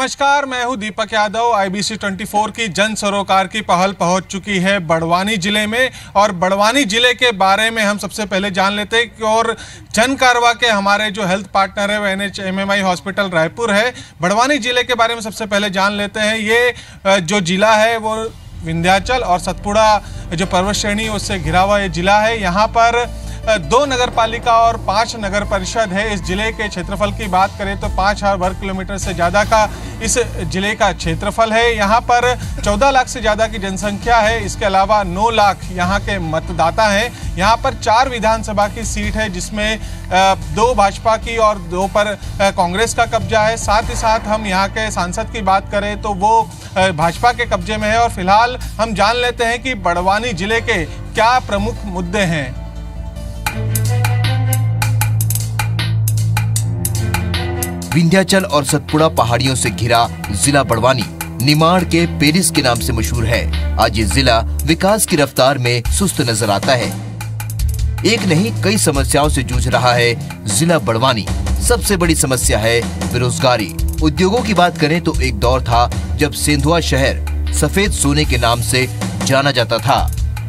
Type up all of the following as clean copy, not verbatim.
नमस्कार, मैं हूं दीपक यादव। IBC 24 की जन सरोकार की पहल पहुंच चुकी है बड़वानी जिले में और बड़वानी जिले के बारे में हम सबसे पहले जान लेते हैं कि और जन कारवा के हमारे जो हेल्थ पार्टनर है वो NHMMI हॉस्पिटल रायपुर है। बड़वानी जिले के बारे में सबसे पहले जान लेते हैं। ये जो जिला है वो विंध्याचल और सतपुड़ा जो पर्वत श्रेणी उससे घिरा हुआ ये जिला है। यहाँ पर 2 नगर पालिका और 5 नगर परिषद है। इस जिले के क्षेत्रफल की बात करें तो 5000 वर्ग किलोमीटर से ज़्यादा का इस जिले का क्षेत्रफल है। यहाँ पर 14 लाख से ज़्यादा की जनसंख्या है। इसके अलावा 9 लाख यहाँ के मतदाता हैं। यहाँ पर 4 विधानसभा की सीट है जिसमें 2 भाजपा की और 2 पर कांग्रेस का कब्जा है। साथ ही साथ हम यहाँ के सांसद की बात करें तो वो भाजपा के कब्जे में है। और फिलहाल हम जान लेते हैं कि बड़वानी जिले के क्या प्रमुख मुद्दे हैं। विंध्याचल और सतपुड़ा पहाड़ियों से घिरा जिला बड़वानी निमाड़ के पेरिस के नाम से मशहूर है। आज ये जिला विकास की रफ्तार में सुस्त नजर आता है। एक नहीं कई समस्याओं से जूझ रहा है जिला बड़वानी। सबसे बड़ी समस्या है बेरोजगारी। उद्योगों की बात करें तो एक दौर था जब सेंधुआ शहर सफेद सोने के नाम से जाना जाता था,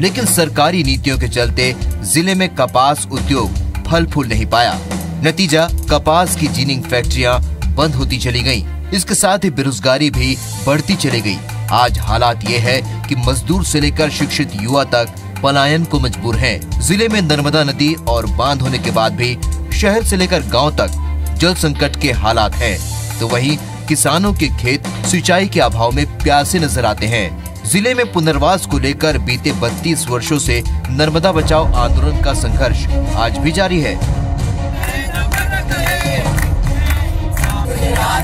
लेकिन सरकारी नीतियों के चलते जिले में कपास उद्योग फल फूल नहीं पाया। नतीजा कपास की जीनिंग फैक्ट्रियां बंद होती चली गईं। इसके साथ ही बेरोजगारी भी बढ़ती चली गई। आज हालात ये है कि मजदूर से लेकर शिक्षित युवा तक पलायन को मजबूर हैं। जिले में नर्मदा नदी और बांध होने के बाद भी शहर से लेकर गांव तक जल संकट के हालात हैं, तो वहीं किसानों के खेत सिंचाई के अभाव में प्यासे नजर आते हैं। जिले में पुनर्वास को लेकर बीते 32 वर्षों से नर्मदा बचाओ आंदोलन का संघर्ष आज भी जारी है।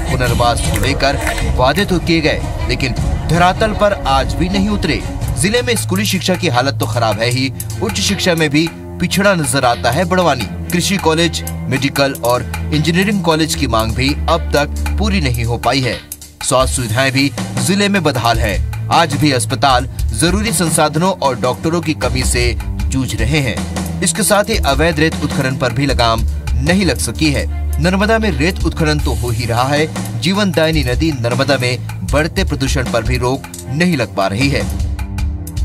पुनर्वास को लेकर वादे तो किए गए, लेकिन धरातल पर आज भी नहीं उतरे। जिले में स्कूली शिक्षा की हालत तो खराब है ही, उच्च शिक्षा में भी पिछड़ा नजर आता है बड़वानी। कृषि कॉलेज, मेडिकल और इंजीनियरिंग कॉलेज की मांग भी अब तक पूरी नहीं हो पाई है। स्वास्थ्य सुविधाएं भी जिले में बदहाल है। आज भी अस्पताल जरूरी संसाधनों और डॉक्टरों की कमी से जूझ रहे हैं। इसके साथ ही अवैध रेत उत्खनन पर भी लगाम नहीं लग सकी है। नर्मदा में रेत उत्खनन तो हो ही रहा है, जीवनदायिनी नदी नर्मदा में बढ़ते प्रदूषण पर भी रोक नहीं लग पा रही है।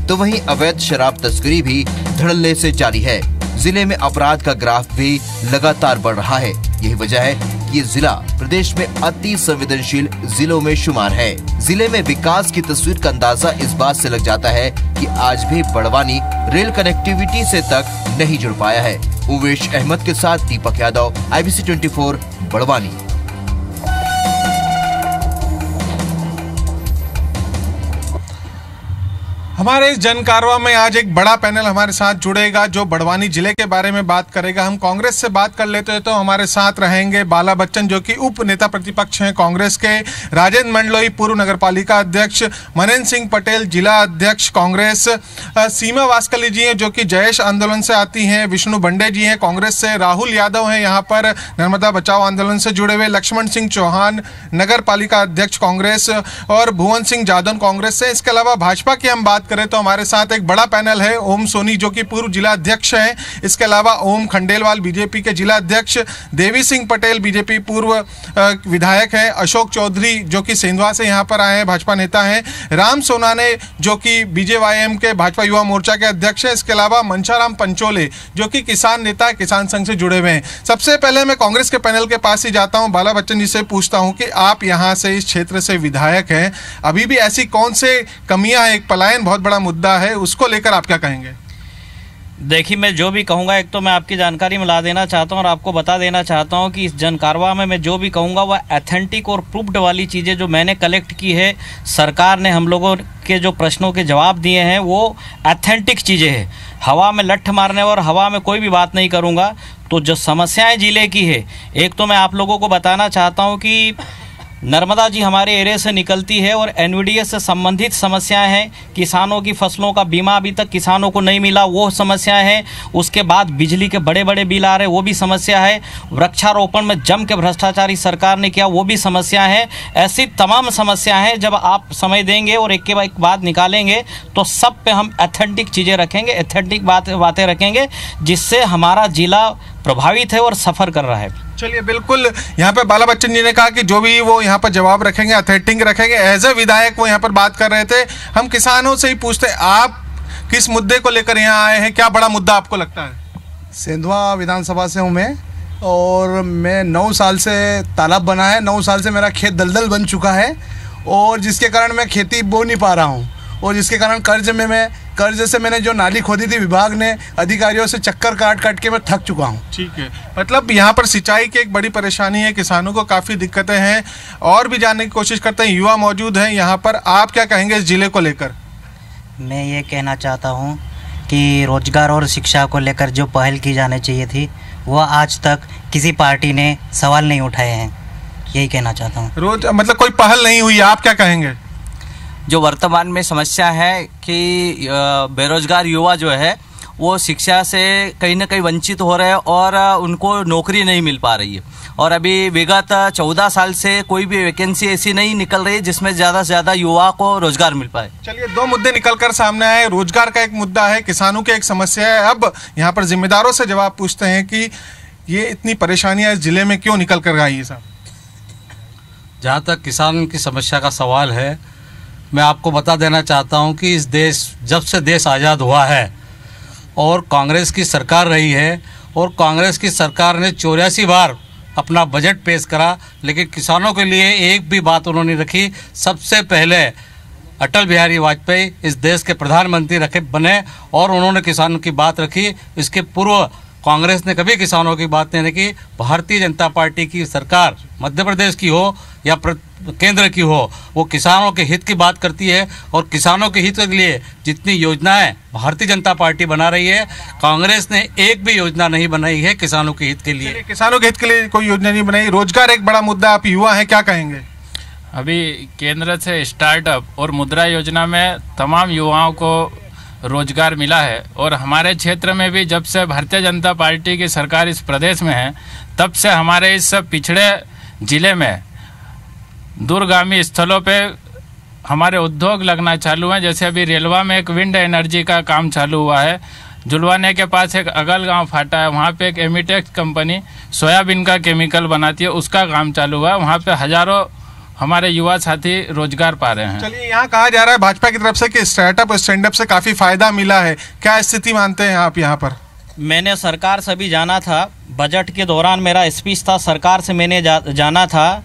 तो वहीं अवैध शराब तस्करी भी धड़ल्ले से जारी है। जिले में अपराध का ग्राफ भी लगातार बढ़ रहा है। यही वजह है कि ये जिला प्रदेश में अति संवेदनशील जिलों में शुमार है। जिले में विकास की तस्वीर का अंदाजा इस बात से लग जाता है कि आज भी बड़वानी रेल कनेक्टिविटी से तक नहीं जुड़ पाया है। उवेश अहमद के साथ दीपक यादव, IBC 24 बड़वानी। हमारे इस जन कारवा में आज एक बड़ा पैनल हमारे साथ जुड़ेगा जो बड़वानी जिले के बारे में बात करेगा। हम कांग्रेस से बात कर लेते हैं तो हमारे साथ रहेंगे बाला बच्चन जो कि उप नेता प्रतिपक्ष हैं कांग्रेस के, राजेंद्र मंडलोई पूर्व नगर पालिका अध्यक्ष, मनेंद्र सिंह पटेल जिला अध्यक्ष कांग्रेस, सीमा वास्कली जी हैं जो कि जयेश आंदोलन से आती हैं, विष्णु बंडे जी हैं कांग्रेस से, राहुल यादव हैं यहाँ पर नर्मदा बचाओ आंदोलन से जुड़े हुए, लक्ष्मण सिंह चौहान नगर पालिका अध्यक्ष कांग्रेस और भुवन सिंह जादौन कांग्रेस से। इसके अलावा भाजपा की हम बात करें तो हमारे साथ एक बड़ा पैनल है, ओम सोनी जो कि पूर्व जिला अध्यक्ष हैं। इसके अलावा ओम खंडेलवाल बीजेपी के जिला अध्यक्ष, देवी सिंह पटेल बीजेपी पूर्व विधायक हैं, अशोक चौधरी जो कि सेंधवा से यहाँ पर आए हैं भाजपा नेता हैं, राम सोनाने जो कि BJYM के भाजपा युवा मोर्चा के अध्यक्ष हैं। इसके अलावा मंशाराम पंचोले जो कि किसान नेता है, किसान संघ से जुड़े हुए हैं। सबसे पहले मैं कांग्रेस के पैनल के पास ही जाता हूँ, बाला बच्चन जी से पूछता हूँ कि आप यहाँ से इस क्षेत्र से विधायक हैं, अभी भी ऐसी कौन से कमियां हैं? एक पलायन बहुत बड़ा मुद्दा है, उसको लेकर आप क्या कहेंगे? देखिए, मैं जो भी कहूँगा एक तो मैं आपकी जानकारी में ला देना चाहता हूँ और आपको बता देना चाहता हूँ कि इस जनकारवा में मैं जो भी कहूँगा वह एथेंटिक और प्रूफ्ड वाली चीज़ें जो मैंने कलेक्ट की है, सरकार ने हम लोगों के जो प्रश्नों के जवाब दिए हैं वो एथेंटिक चीज़ें हैं। हवा में लठ मारने और हवा में कोई भी बात नहीं करूँगा। तो जो समस्याएँ जिले की है, एक तो मैं आप लोगों को बताना चाहता हूँ कि नर्मदा जी हमारे एरिया से निकलती है और NVDS से संबंधित समस्याएं हैं। किसानों की फसलों का बीमा अभी तक किसानों को नहीं मिला, वो समस्याएं हैं। उसके बाद बिजली के बड़े बड़े बिल आ रहे, वो भी समस्या है। वृक्षारोपण में जम के भ्रष्टाचारी सरकार ने किया, वो भी समस्या है। ऐसी तमाम समस्याएं हैं। जब आप समय देंगे और एक के बाद एक बात निकालेंगे तो सब पे हम एथेंटिक चीज़ें रखेंगे, एथेंटिक बातें रखेंगे, जिससे हमारा जिला प्रभावित है और सफ़र कर रहा है। चलिए, बिल्कुल यहाँ पे बाला बच्चन जी ने कहा कि जो भी वो यहाँ पर जवाब रखेंगे ऑथेंटिक रखेंगे। एज ए विधायक वो यहाँ पर बात कर रहे थे। हम किसानों से ही पूछते, आप किस मुद्दे को लेकर यहाँ आए हैं, क्या बड़ा मुद्दा आपको लगता है? सेंधवा विधानसभा से हूँ मैं, और मैं 9 साल से तालाब बना है, 9 साल से मेरा खेत दलदल बन चुका है, और जिसके कारण मैं खेती बो नहीं पा रहा हूँ, और जिसके कारण कर्ज से मैंने जो नाली खोदी थी, विभाग ने अधिकारियों से चक्कर काट के मैं थक चुका हूँ। ठीक है, मतलब यहाँ पर सिंचाई की एक बड़ी परेशानी है, किसानों को काफ़ी दिक्कतें हैं। और भी जानने की कोशिश करते हैं, युवा मौजूद हैं यहाँ पर। आप क्या कहेंगे इस जिले को लेकर? मैं ये कहना चाहता हूँ कि रोजगार और शिक्षा को लेकर जो पहल की जानी चाहिए थी, वो आज तक किसी पार्टी ने सवाल नहीं उठाए हैं। यही कहना चाहता हूँ। मतलब कोई पहल नहीं हुई, आप क्या कहेंगे? जो वर्तमान में समस्या है कि बेरोजगार युवा जो है वो शिक्षा से कहीं ना कहीं वंचित हो रहे हैं और उनको नौकरी नहीं मिल पा रही है। और अभी विगत 14 साल से कोई भी वैकेंसी ऐसी नहीं निकल रही जिसमें ज़्यादा से ज़्यादा युवा को रोजगार मिल पाए। चलिए, 2 मुद्दे निकलकर सामने आए। रोजगार का एक मुद्दा है, किसानों की एक समस्या है। अब यहाँ पर जिम्मेदारों से जवाब पूछते हैं कि ये इतनी परेशानियाँ इस जिले में क्यों निकल कर आई है साहब? जहाँ तक किसान की समस्या का सवाल है, मैं आपको बता देना चाहता हूँ कि इस देश, जब से देश आज़ाद हुआ है और कांग्रेस की सरकार रही है, और कांग्रेस की सरकार ने 84 बार अपना बजट पेश करा, लेकिन किसानों के लिए एक भी बात उन्होंने रखी। सबसे पहले अटल बिहारी वाजपेयी इस देश के प्रधानमंत्री बने और उन्होंने किसानों की बात रखी। इसके पूर्व कांग्रेस ने कभी किसानों की बात नहीं रखी। भारतीय जनता पार्टी की सरकार, मध्य प्रदेश की हो या केंद्र की हो, वो किसानों के हित की बात करती है, और किसानों के हित के लिए जितनी योजनाएं भारतीय जनता पार्टी बना रही है, कांग्रेस ने एक भी योजना नहीं बनाई है किसानों के हित के लिए। किसानों के हित के लिए कोई योजना नहीं बनाई। रोजगार एक बड़ा मुद्दा, आप युवा हैं, क्या कहेंगे? अभी केंद्र से स्टार्टअप और मुद्रा योजना में तमाम युवाओं को रोजगार मिला है, और हमारे क्षेत्र में भी जब से भारतीय जनता पार्टी की सरकार इस प्रदेश में है, तब से हमारे इस पिछड़े जिले में दूरगामी स्थलों पे हमारे उद्योग लगना चालू हैं। जैसे अभी रेलवा में एक विंड एनर्जी का काम चालू हुआ है। जुलवाने के पास एक अगल गांव फाटा है, वहाँ पे एक एमिटेक्स कंपनी सोयाबीन का केमिकल बनाती है, उसका काम चालू हुआ है। वहाँ पे हजारों हमारे युवा साथी रोजगार पा रहे हैं। चलिए, यहाँ कहा जा रहा है भाजपा की तरफ से कि स्टार्टअप और स्टैंड अप से काफी फायदा मिला है, क्या स्थिति मानते हैं आप यहाँ पर? मैंने सरकार से भी जाना था, बजट के दौरान मेरा स्पीच था, सरकार से मैंने जाना था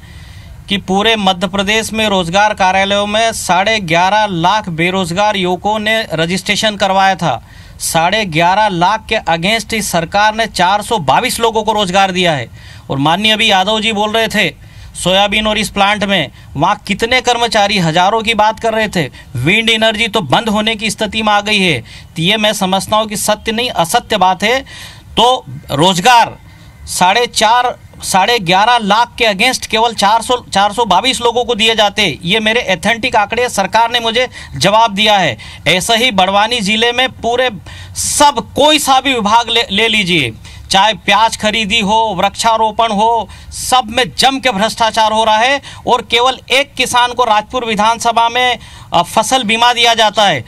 कि पूरे मध्य प्रदेश में रोजगार कार्यालयों में 11.5 लाख बेरोजगार युवकों ने रजिस्ट्रेशन करवाया था। 11.5 लाख के अगेंस्ट इस सरकार ने 422 लोगों को रोजगार दिया है। और माननीय अभी यादव जी बोल रहे थे सोयाबीन और इस प्लांट में वहाँ कितने कर्मचारी, हजारों की बात कर रहे थे। विंड एनर्जी तो बंद होने की स्थिति में आ गई है। तो ये मैं समझता हूँ कि सत्य नहीं असत्य बात है। तो रोजगार 11.5 लाख के अगेंस्ट केवल 422 लोगों को दिए जाते, ये मेरे एथेंटिक आंकड़े, सरकार ने मुझे जवाब दिया है। ऐसे ही बड़वानी जिले में पूरे सब कोई सा भी विभाग ले लीजिए, चाहे प्याज खरीदी हो, वृक्षारोपण हो, सब में जम के भ्रष्टाचार हो रहा है। और केवल एक किसान को राजपुर विधानसभा में फसल बीमा दिया जाता है।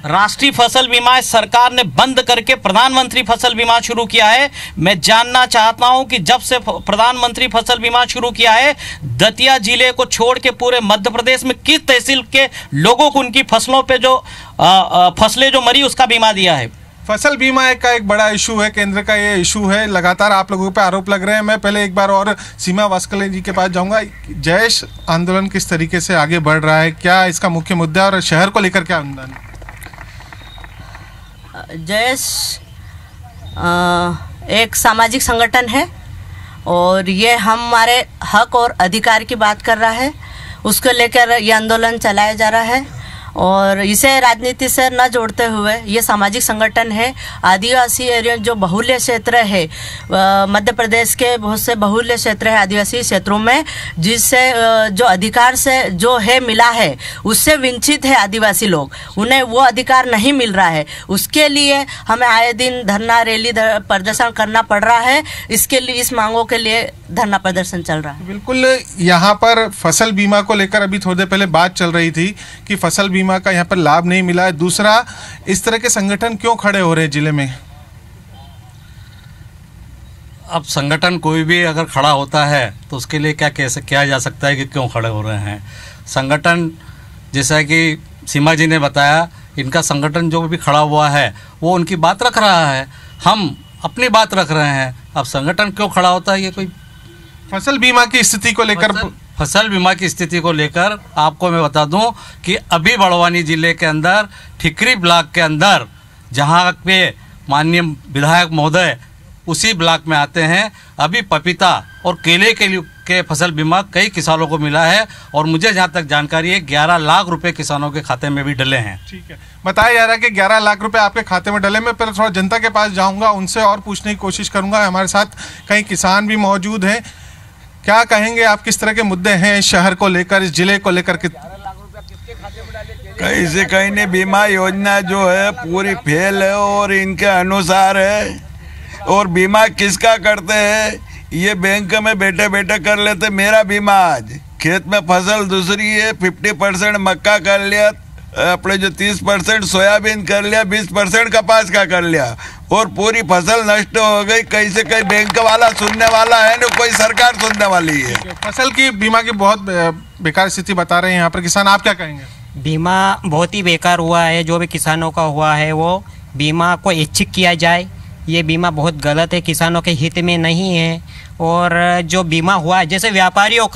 राष्ट्रीय फसल बीमा सरकार ने बंद करके प्रधानमंत्री फसल बीमा शुरू किया है। मैं जानना चाहता हूं कि जब से प्रधानमंत्री फसल बीमा शुरू किया है, दतिया जिले को छोड़ के पूरे मध्य प्रदेश में किस तहसील के लोगों को उनकी फसलों पे जो फसलें जो मरी उसका बीमा दिया है? फसल बीमा का एक बड़ा इशू है, केंद्र का ये इशू है, लगातार आप लोगों पे आरोप लग रहे हैं। मैं पहले एक बार और सीमा वास्कले जी के पास जाऊंगा। जयेश आंदोलन किस तरीके से आगे बढ़ रहा है, क्या इसका मुख्य मुद्दा और शहर को लेकर क्या अनुदान? जयेश एक सामाजिक संगठन है और ये हमारे हक और अधिकार की बात कर रहा है, उसको लेकर ये आंदोलन चलाया जा रहा है। और इसे राजनीति से न जोड़ते हुए ये सामाजिक संगठन है। आदिवासी एरिया जो बहुल्य क्षेत्र है, मध्य प्रदेश के बहुत से बहुल्य क्षेत्र है आदिवासी क्षेत्रों में, जिससे जो अधिकार से जो है मिला है उससे वंचित है आदिवासी लोग, उन्हें वो अधिकार नहीं मिल रहा है। उसके लिए हमें आए दिन धरना रैली प्रदर्शन करना पड़ रहा है। इसके लिए इस मांगों के लिए धरना प्रदर्शन चल रहा है। बिल्कुल, यहाँ पर फसल बीमा को लेकर अभी थोड़ी देर पहले बात चल रही थी कि फसल बीमा का यहाँ पर लाभ नहीं मिला है। दूसरा, इस तरह के संगठन क्यों खड़े हो रहे हैं जिले में? अब संगठन कोई भी अगर खड़ा होता है तो उसके लिए क्या कैसे किया जा सकता है कि क्यों खड़े हो रहे हैं। संगठन जैसा कि सीमा जी ने बताया, इनका संगठन जो भी खड़ा हुआ है वो उनकी बात रख रहा है, हम अपनी बात रख रहे हैं। अब संगठन क्यों खड़ा होता है, ये कोई फसल बीमा की स्थिति को लेकर फसल बीमा की स्थिति को लेकर आपको मैं बता दूं कि अभी बड़वानी जिले के अंदर ठिकरी ब्लॉक के अंदर जहां पे माननीय विधायक महोदय उसी ब्लॉक में आते हैं, अभी पपीता और केले के फसल बीमा कई किसानों को मिला है और मुझे जहां तक जानकारी है 11 लाख रुपए किसानों के खाते में भी डले हैं। ठीक है, बताया जा रहा है कि 11 लाख रुपए आपके खाते में डले। मैं पहले थोड़ा जनता के पास जाऊंगा, उनसे और पूछने की कोशिश करूंगा। हमारे साथ कई किसान भी मौजूद हैं। क्या कहेंगे आप, किस तरह के मुद्दे हैं इस शहर को लेकर, इस जिले को लेकर? कहीं से कहीं ने बीमा योजना जो है पूरी फेल है और इनके अनुसार है। और बीमा किसका करते हैं, ये बैंक में बैठे बैठे कर लेते। मेरा बीमा आज खेत में फसल दूसरी है, 50% मक्का कर लिया, अपने जो 30% सोयाबीन कर लिया, 20% कपास का कर लिया और पूरी फसल नष्ट हो गई। कहीं से कहीं बैंक वाला सुनने वाला है ना, कोई सरकार सुनने वाली है। फसल की बीमा की बहुत बेकार स्थिति बता रहे हैं यहाँ पर किसान, आप क्या कहेंगे? बीमा बहुत ही बेकार हुआ है। जो भी किसानों का हुआ है वो बीमा को ऐच्छिक किया जाए। ये बीमा बहुत गलत है, किसानों के हित में नहीं है। और जो बीमा हुआ है, जैसे व्यापारियों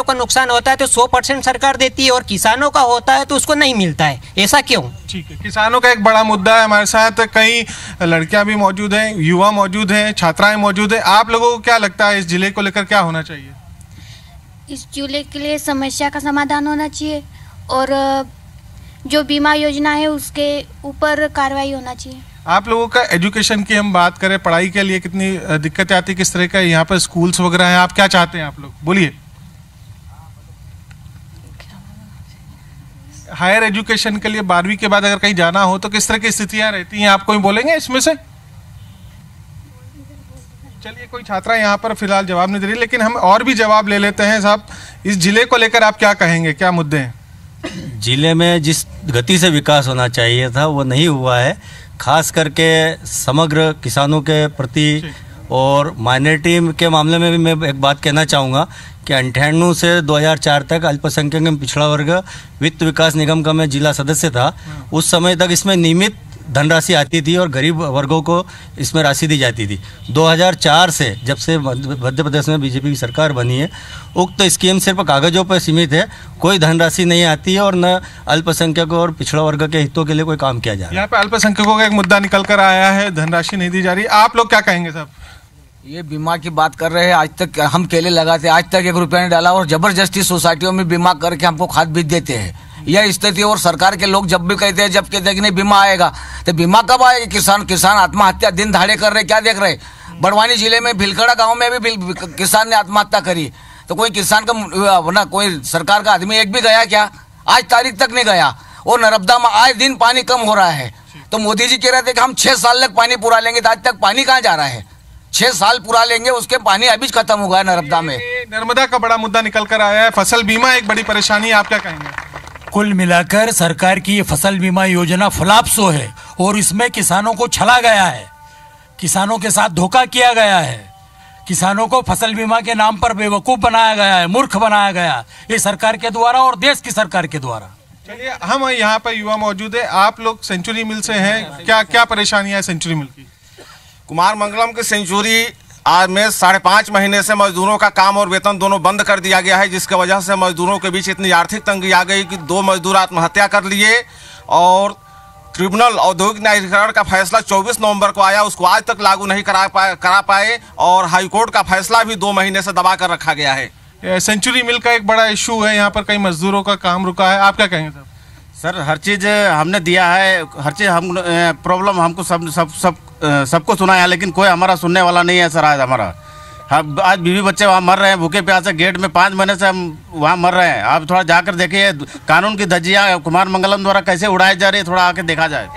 का नुकसान होता है तो 100% सरकार देती है और किसानों का होता है तो उसको नहीं मिलता है, ऐसा क्यों? ठीक है, किसानों का एक बड़ा मुद्दा है। हमारे साथ कई लड़कियां भी मौजूद हैं, युवा मौजूद हैं, छात्राएं मौजूद हैं। आप लोगों को क्या लगता है इस जिले को लेकर क्या होना चाहिए? इस जिले के लिए समस्या का समाधान होना चाहिए और जो बीमा योजना है उसके ऊपर कार्रवाई होना चाहिए। आप लोगों का एजुकेशन की हम बात करें, पढ़ाई के लिए कितनी दिक्कतें आती, किस तरह का यहाँ पर स्कूल्स वगैरह हैं, आप क्या चाहते हैं? आप लोग बोलिए। हायर एजुकेशन के लिए 12वीं के बाद अगर कहीं जाना हो तो किस तरह की स्थितियां रहती हैं, आप कोई बोलेंगे इसमें से? चलिए, कोई छात्रा यहाँ पर फिलहाल जवाब नहीं दे रही, लेकिन हम और भी जवाब ले लेते हैं। साहब, इस जिले को लेकर आप क्या कहेंगे, क्या मुद्दे हैं? जिले में जिस गति से विकास होना चाहिए था वो नहीं हुआ है, खास करके समग्र किसानों के प्रति। और माइनॉरिटी के मामले में भी मैं एक बात कहना चाहूँगा कि 98 से 2004 तक अल्पसंख्यक एवं पिछड़ा वर्ग वित्त विकास निगम का मैं जिला सदस्य था। उस समय तक इसमें नियमित धनराशि आती थी और गरीब वर्गों को इसमें राशि दी जाती थी। 2004 से जब से मध्य प्रदेश में बीजेपी की सरकार बनी है, उक्त स्कीम सिर्फ कागजों पर सीमित है, कोई धनराशि नहीं आती है और न अल्पसंख्यकों और पिछड़ा वर्ग के हितों के लिए कोई काम किया जा रहा है। यहाँ पे अल्पसंख्यकों का एक मुद्दा निकल कर आया है, धनराशि नहीं दी जा रही। आप लोग क्या कहेंगे साहब? ये बीमा की बात कर रहे हैं, आज तक हम केले लगाते, आज तक 1 रुपया नहीं डाला और जबरदस्ती सोसाइटियों में बीमा करके हमको खाद बीज देते हैं। यह स्थिति। और सरकार के लोग जब भी कहते हैं, जब कहते हैं कि नहीं बीमा आएगा, तो बीमा कब आएगा? किसान आत्महत्या दिन दहाड़े कर रहे, क्या देख रहे? बड़वानी जिले में भिलखड़ा गांव में भी किसान ने आत्महत्या करी, तो कोई किसान का ना कोई सरकार का आदमी एक भी गया क्या? आज तारीख तक नहीं गया। और नर्मदा में आए दिन पानी कम हो रहा है, तो मोदी जी कह रहे थे कि हम 6 साल तक पानी पूरा लेंगे, तो आज तक पानी कहाँ जा रहा है? 6 साल पूरा लेंगे, उसके पानी अभी खत्म हो गया नर्मदा में। नर्मदा का बड़ा मुद्दा निकल कर आया है, फसल बीमा एक बड़ी परेशानी है, आप क्या कहेंगे? कुल मिलाकर सरकार की ये फसल बीमा योजना फ्लॉप्सो है और इसमें किसानों को छला गया है, किसानों के साथ धोखा किया गया है, किसानों को फसल बीमा के नाम पर बेवकूफ बनाया गया है, मूर्ख बनाया गया ये सरकार के द्वारा और देश की सरकार के द्वारा। चलिए, हम यहाँ पर युवा मौजूद है, आप लोग सेंचुरी मिल से हैं, क्या क्या परेशानियां है सेंचुरी मिल की? कुमार मंगलम की सेंचुरी आज में 5.5 महीने से मजदूरों का काम और वेतन दोनों बंद कर दिया गया है, जिसकी वजह से मजदूरों के बीच इतनी आर्थिक तंगी आ गई कि 2 मजदूर आत्महत्या कर लिए। और ट्रिब्यूनल औद्योगिक न्यायाधिकरण का फैसला 24 नवंबर को आया, उसको आज तक लागू नहीं करा पाए और हाईकोर्ट का फैसला भी 2 महीने से दबा कर रखा गया है। सेंचुरी मिल का एक बड़ा इशू है, यहाँ पर कई मजदूरों का काम रुका है, आप क्या कहेंगे साहब? सर, हर चीज़ हमने दिया है, हर चीज़ हम प्रॉब्लम हमको सबको सुना है, लेकिन कोई हमारा सुनने वाला नहीं है सर। आज हमारा आज बीवी बच्चे वहाँ मर रहे हैं भूखे प्यासे, गेट में 5 महीने से हम वहाँ मर रहे हैं। आप थोड़ा जाकर देखिए कानून की धज्जियाँ कुमार मंगलम द्वारा कैसे उड़ाई जा रही है, थोड़ा आके देखा जाए।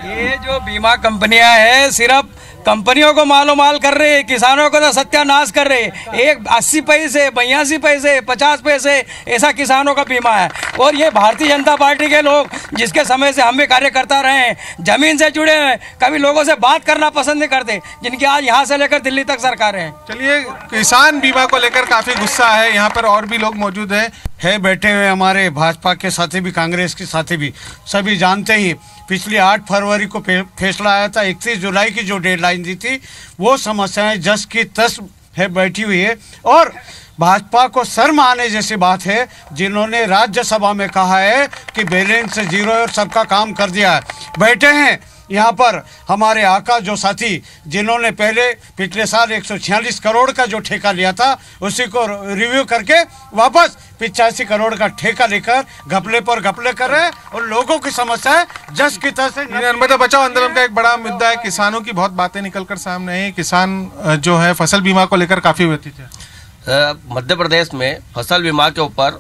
ये जो बीमा कंपनियां हैं सिर्फ कंपनियों को माल कर रहे, किसानों को तो सत्यानाश कर रहे। एक 80 पैसे, 82 पैसे, 50 पैसे ऐसा किसानों का बीमा है। और ये भारतीय जनता पार्टी के लोग जिसके समय से हम भी कार्यकर्ता रहे हैं, जमीन से जुड़े हैं, कभी लोगों से बात करना पसंद नहीं करते, जिनकी आज यहाँ से लेकर दिल्ली तक सरकार है। चलिए, किसान बीमा को लेकर काफी गुस्सा है, यहाँ पर और भी लोग मौजूद है बैठे हुए हमारे भाजपा के साथी भी, कांग्रेस के साथी भी, सभी जानते ही पिछली 8 फरवरी को फैसला आया था। 31 जुलाई की जो डेडलाइन दी थी, वो समस्याएं जस की तस है बैठी हुई है। और भाजपा को शर्म आने जैसी बात है, जिन्होंने राज्यसभा में कहा है कि बैलेंस जीरो और सबका काम कर दिया है। बैठे हैं यहाँ पर हमारे आका जो साथी, जिन्होंने पिछले साल 146 करोड़ का जो ठेका लिया था, उसी को रिव्यू करके वापस 85 करोड़ का ठेका लेकर घपले पर घपले कर रहे हैं। और लोगों की समस्या है जस की तरह से। नर्मदा बचाओ आंदोलन का एक बड़ा मुद्दा है, किसानों की बहुत बातें निकलकर सामने है। किसान जो है फसल बीमा को लेकर काफी व्यथित है। मध्य प्रदेश में फसल बीमा के ऊपर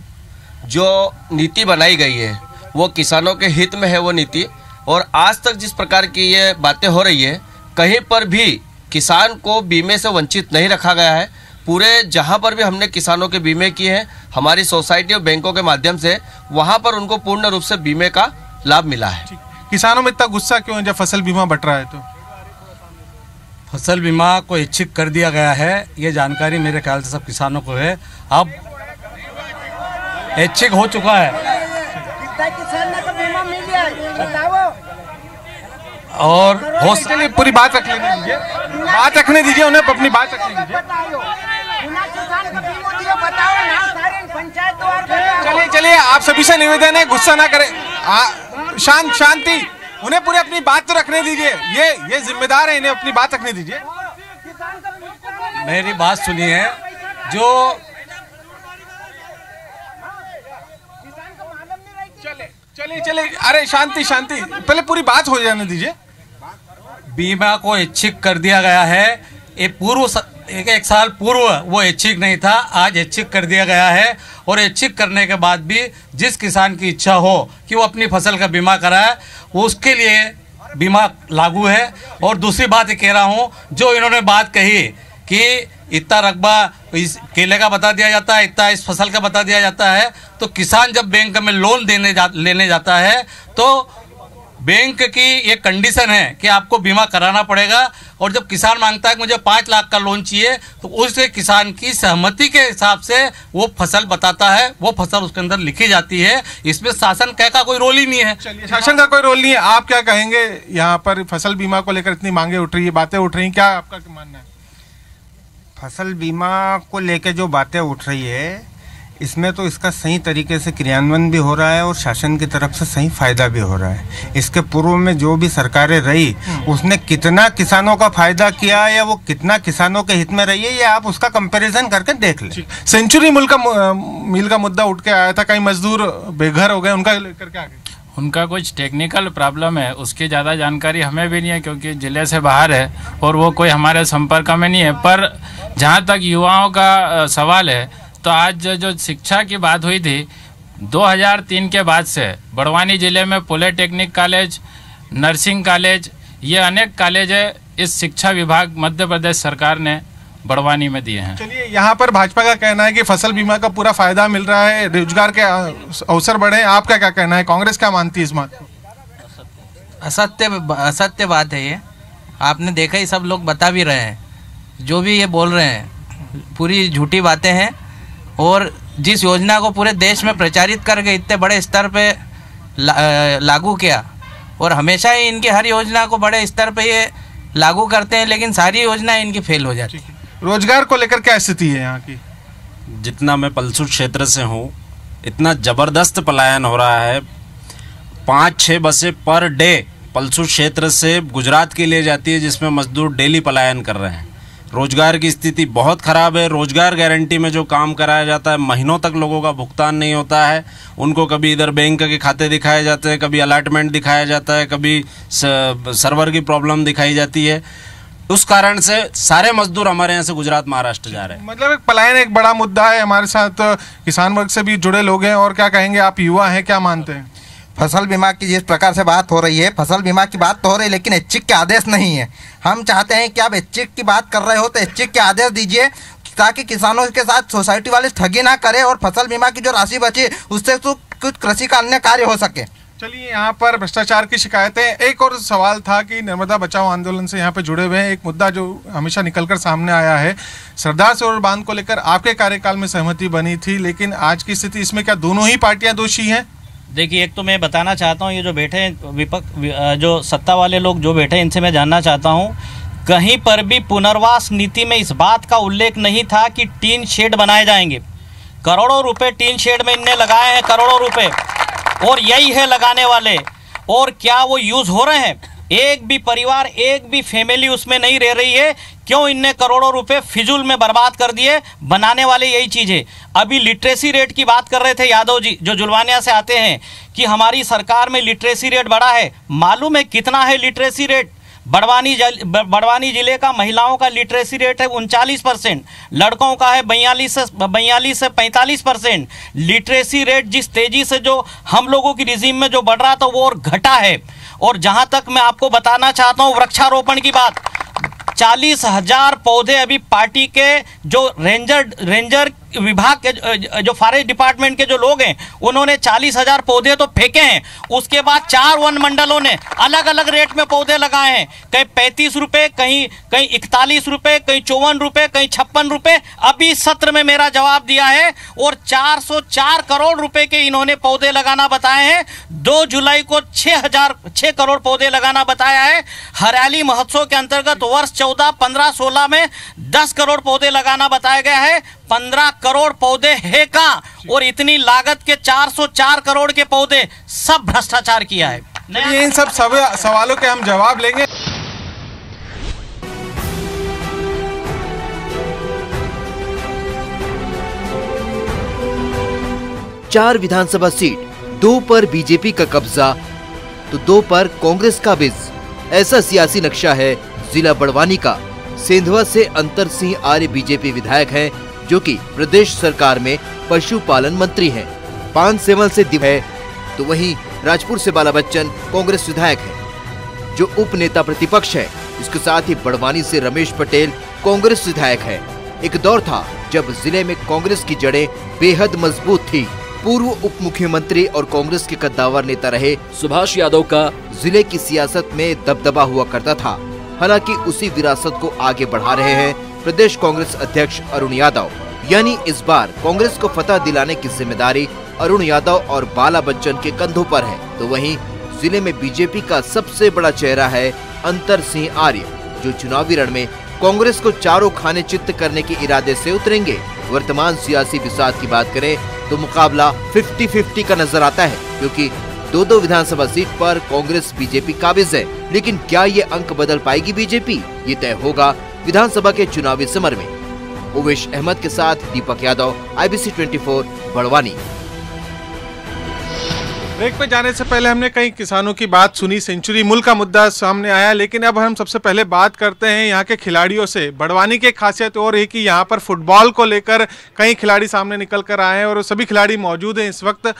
जो नीति बनाई गई है वो किसानों के हित में है वो नीति। और आज तक जिस प्रकार की ये बातें हो रही है, कहीं पर भी किसान को बीमे से वंचित नहीं रखा गया है। पूरे जहां पर भी हमने किसानों के बीमे किए हैं हमारी सोसाइटी और बैंकों के माध्यम से, वहां पर उनको पूर्ण रूप से बीमे का लाभ मिला है। किसानों में इतना गुस्सा क्यों है जब फसल बीमा बट रहा है? तो फसल बीमा को ऐच्छिक कर दिया गया है, ये जानकारी मेरे ख्याल से सब किसानों को है। अब ऐच्छिक हो चुका है और चलिए पूरी बात रखने दीजिए, बात रखने दीजिए उन्हें, अपनी बात रखने दीजिए। चलिए चलिए, आप सभी से निवेदन है गुस्सा ना करें, शांति, उन्हें पूरी अपनी बात तो रखने दीजिए। ये जिम्मेदार है, इन्हें अपनी बात रखने दीजिए। मेरी बात सुनिए, जो चलिए, अरे शांति, पहले पूरी बात हो जाने दीजिए। बीमा को ऐच्छिक कर दिया गया है। एक साल पूर्व वो ऐच्छिक नहीं था, आज ऐच्छिक कर दिया गया है। और ऐच्छिक करने के बाद भी जिस किसान की इच्छा हो कि वो अपनी फसल का बीमा कराए, उसके लिए बीमा लागू है। और दूसरी बात ये कह रहा हूँ, जो इन्होंने बात कही कि इतना रकबा इस केले का बता दिया जाता है, इतना इस फसल का बता दिया जाता है, तो किसान जब बैंक में लोन लेने जाता है तो बैंक की एक कंडीशन है कि आपको बीमा कराना पड़ेगा। और जब किसान मांगता है कि मुझे 5 लाख का लोन चाहिए, तो उसके किसान की सहमति के हिसाब से वो फसल बताता है, वो फसल उसके अंदर लिखी जाती है। इसमें शासन का कोई रोल ही नहीं है। शासन का कोई रोल नहीं है। आप क्या कहेंगे, यहाँ पर फसल बीमा को लेकर इतनी मांगे उठ रही है, बातें उठ रही, क्या आपका मानना है? फसल बीमा को लेकर जो बातें उठ रही है, इसमें तो इसका सही तरीके से क्रियान्वयन भी हो रहा है और शासन की तरफ से सही फायदा भी हो रहा है। इसके पूर्व में जो भी सरकारें रही, उसने कितना किसानों का फायदा किया या वो कितना किसानों के हित में रही है, ये आप उसका कंपैरिजन करके देख लें। सेंचुरी मिल का मुद्दा उठ के आया था, कई मजदूर बेघर हो गए, उनका लेकर के आगे उनका कुछ टेक्निकल प्रॉब्लम है, उसकी ज़्यादा जानकारी हमें भी नहीं है क्योंकि ज़िले से बाहर है और वो कोई हमारे संपर्क में नहीं है। पर जहाँ तक युवाओं का सवाल है, तो आज जो शिक्षा की बात हुई थी, 2003 के बाद से बड़वानी ज़िले में पॉलिटेक्निक कॉलेज, नर्सिंग कॉलेज, ये अनेक कॉलेज है इस शिक्षा विभाग मध्य प्रदेश सरकार ने बड़वानी में दिए हैं। चलिए, यहाँ पर भाजपा का कहना है कि फसल बीमा का पूरा फायदा मिल रहा है, रोजगार के अवसर बढ़े। आपका क्या कहना है, कांग्रेस क्या मानती है इस बात को? असत्य बात है ये। आपने देखा ही, सब लोग बता भी रहे हैं, जो भी ये बोल रहे हैं पूरी झूठी बातें हैं। और जिस योजना को पूरे देश में प्रचारित करके इतने बड़े स्तर पे लागू किया, और हमेशा ही इनकी हर योजना को बड़े स्तर पे ये लागू करते हैं, लेकिन सारी योजना इनकी फेल हो जाती है। रोजगार को लेकर क्या स्थिति है यहाँ की? जितना मैं पलसूर क्षेत्र से हूँ, इतना ज़बरदस्त पलायन हो रहा है। 5-6 बसें पर डे पलसूर क्षेत्र से गुजरात के लिए जाती है, जिसमें मजदूर डेली पलायन कर रहे हैं। रोजगार की स्थिति बहुत ख़राब है। रोजगार गारंटी में जो काम कराया जाता है, महीनों तक लोगों का भुगतान नहीं होता है। उनको कभी इधर बैंक के खाते दिखाए जाते हैं, कभी अलॉटमेंट दिखाया जाता है, कभी सर्वर की प्रॉब्लम दिखाई जाती है। उस कारण से सारे मजदूर हमारे यहाँ से गुजरात महाराष्ट्र जा रहे हैं। मतलब एक पलायन एक बड़ा मुद्दा है। हमारे साथ किसान वर्ग से भी जुड़े लोग हैं, और क्या कहेंगे, आप युवा हैं, क्या मानते हैं? फसल बीमा की जिस प्रकार से बात हो रही है, फसल बीमा की बात तो हो रही है लेकिन ऐच्छिक के आदेश नहीं है। हम चाहते हैं कि आप ऐच्छिक की बात कर रहे हो तो ऐच्छिक के आदेश दीजिए ताकि किसानों के साथ सोसाइटी वाले ठगी ना करें और फसल बीमा की जो राशि बची उससे तो कुछ कृषि का अन्य कार्य हो सके। चलिए, यहाँ पर भ्रष्टाचार की शिकायतें। एक और सवाल था कि नर्मदा बचाओ आंदोलन से यहाँ पे जुड़े हुए हैं, एक मुद्दा जो हमेशा निकलकर सामने आया है, सरदार सरोवर बांध को लेकर आपके कार्यकाल में सहमति बनी थी, लेकिन आज की स्थिति इसमें क्या दोनों ही पार्टियां दोषी हैं? देखिए, एक तो मैं बताना चाहता हूँ, ये जो बैठे हैं विपक्ष, जो सत्ता वाले लोग जो बैठे हैं, इनसे मैं जानना चाहता हूँ, कहीं पर भी पुनर्वास नीति में इस बात का उल्लेख नहीं था कि टीन शेड बनाए जाएंगे। करोड़ों रुपए टीन शेड में इनने लगाए हैं, करोड़ों रुपए, और यही है लगाने वाले। और क्या वो यूज हो रहे हैं? एक भी परिवार, एक भी फैमिली उसमें नहीं रह रही है। क्यों इनने करोड़ों रुपए फिजूल में बर्बाद कर दिए? बनाने वाले यही चीज है। अभी लिटरेसी रेट की बात कर रहे थे यादव जी, जो जुलवानिया से आते हैं, कि हमारी सरकार में लिटरेसी रेट बढ़ा है। मालूम है कितना है लिटरेसी रेट? बड़वानी जिले का महिलाओं का लिटरेसी रेट है 39%, लड़कों का है 42 से 45%। लिटरेसी रेट जिस तेजी से जो हम लोगों की रिजीम में जो बढ़ रहा था वो और घटा है। और जहां तक मैं आपको बताना चाहता हूं वृक्षारोपण की बात, 40,000 पौधे अभी पार्टी के जो रेंजर विभाग के जो फॉरेस्ट डिपार्टमेंट के जो लोग हैं उन्होंने 40,000 पौधे तो फेंके हैं। उसके बाद 4 वन मंडलों ने अलग अलग रेट में पौधे लगाए हैं, कहीं 35 रुपए, कहीं 41 रुपए, कहीं 54 रुपए, कहीं 56 रुपए। अभी सत्र में मेरा जवाब दिया है और 404 करोड़ रुपए के इन्होंने पौधे लगाना बताए हैं। 2 जुलाई को 6 करोड़ पौधे लगाना बताया है। हरियाली महोत्सव के अंतर्गत वर्ष 14, 15, 16 में 10 करोड़ पौधे लगाना बताया गया है। 15 करोड़ पौधे है कहां? और इतनी लागत के 404 करोड़ के पौधे, सब भ्रष्टाचार किया है। इन सब सवालों के हम जवाब लेंगे। चार विधानसभा सीट, 2 पर बीजेपी का कब्जा तो 2 पर कांग्रेस का काबिज। ऐसा सियासी नक्शा है जिला बड़वानी का। सेंधवा से अंतर सिंह आर्य बीजेपी विधायक हैं, जो कि प्रदेश सरकार में पशुपालन मंत्री हैं। पानसेवल से दिव है तो वहीं राजपुर से बाला बच्चन कांग्रेस विधायक हैं, जो उप नेता प्रतिपक्ष है। इसके साथ ही बड़वानी से रमेश पटेल कांग्रेस विधायक है। एक दौर था जब जिले में कांग्रेस की जड़ें बेहद मजबूत थी। पूर्व उप मुख्यमंत्री और कांग्रेस के कद्दावर नेता रहे सुभाष यादव का जिले की सियासत में दबदबा हुआ करता था। हालांकि उसी विरासत को आगे बढ़ा रहे हैं प्रदेश कांग्रेस अध्यक्ष अरुण यादव। यानी इस बार कांग्रेस को फतह दिलाने की जिम्मेदारी अरुण यादव और बाला बच्चन के कंधों पर है। तो वहीं जिले में बीजेपी का सबसे बड़ा चेहरा है अंतर सिंह आर्य, जो चुनावी रण में कांग्रेस को चारों खाने चित्त करने के इरादे से उतरेंगे। वर्तमान सियासी बिसात की बात करें तो मुकाबला 50-50 का नजर आता है, क्योंकि 2 विधानसभा सीट पर कांग्रेस बीजेपी काबिज है। लेकिन क्या ये अंक बदल पाएगी बीजेपी? ये तय होगा विधानसभा के चुनावी समर में। उवेश अहमद के साथ दीपक यादव, IBC 24 बड़वानी। ब्रेक पे जाने से पहले हमने कई किसानों की बात सुनी, सेंचुरी मूल का मुद्दा सामने आया, लेकिन अब हम सबसे पहले बात करते हैं यहाँ के खिलाड़ियों से। बड़वानी की खासियत और है कि यहाँ पर फुटबॉल को लेकर कई खिलाड़ी सामने निकल कर आए हैं और सभी खिलाड़ी मौजूद हैं इस वक्त।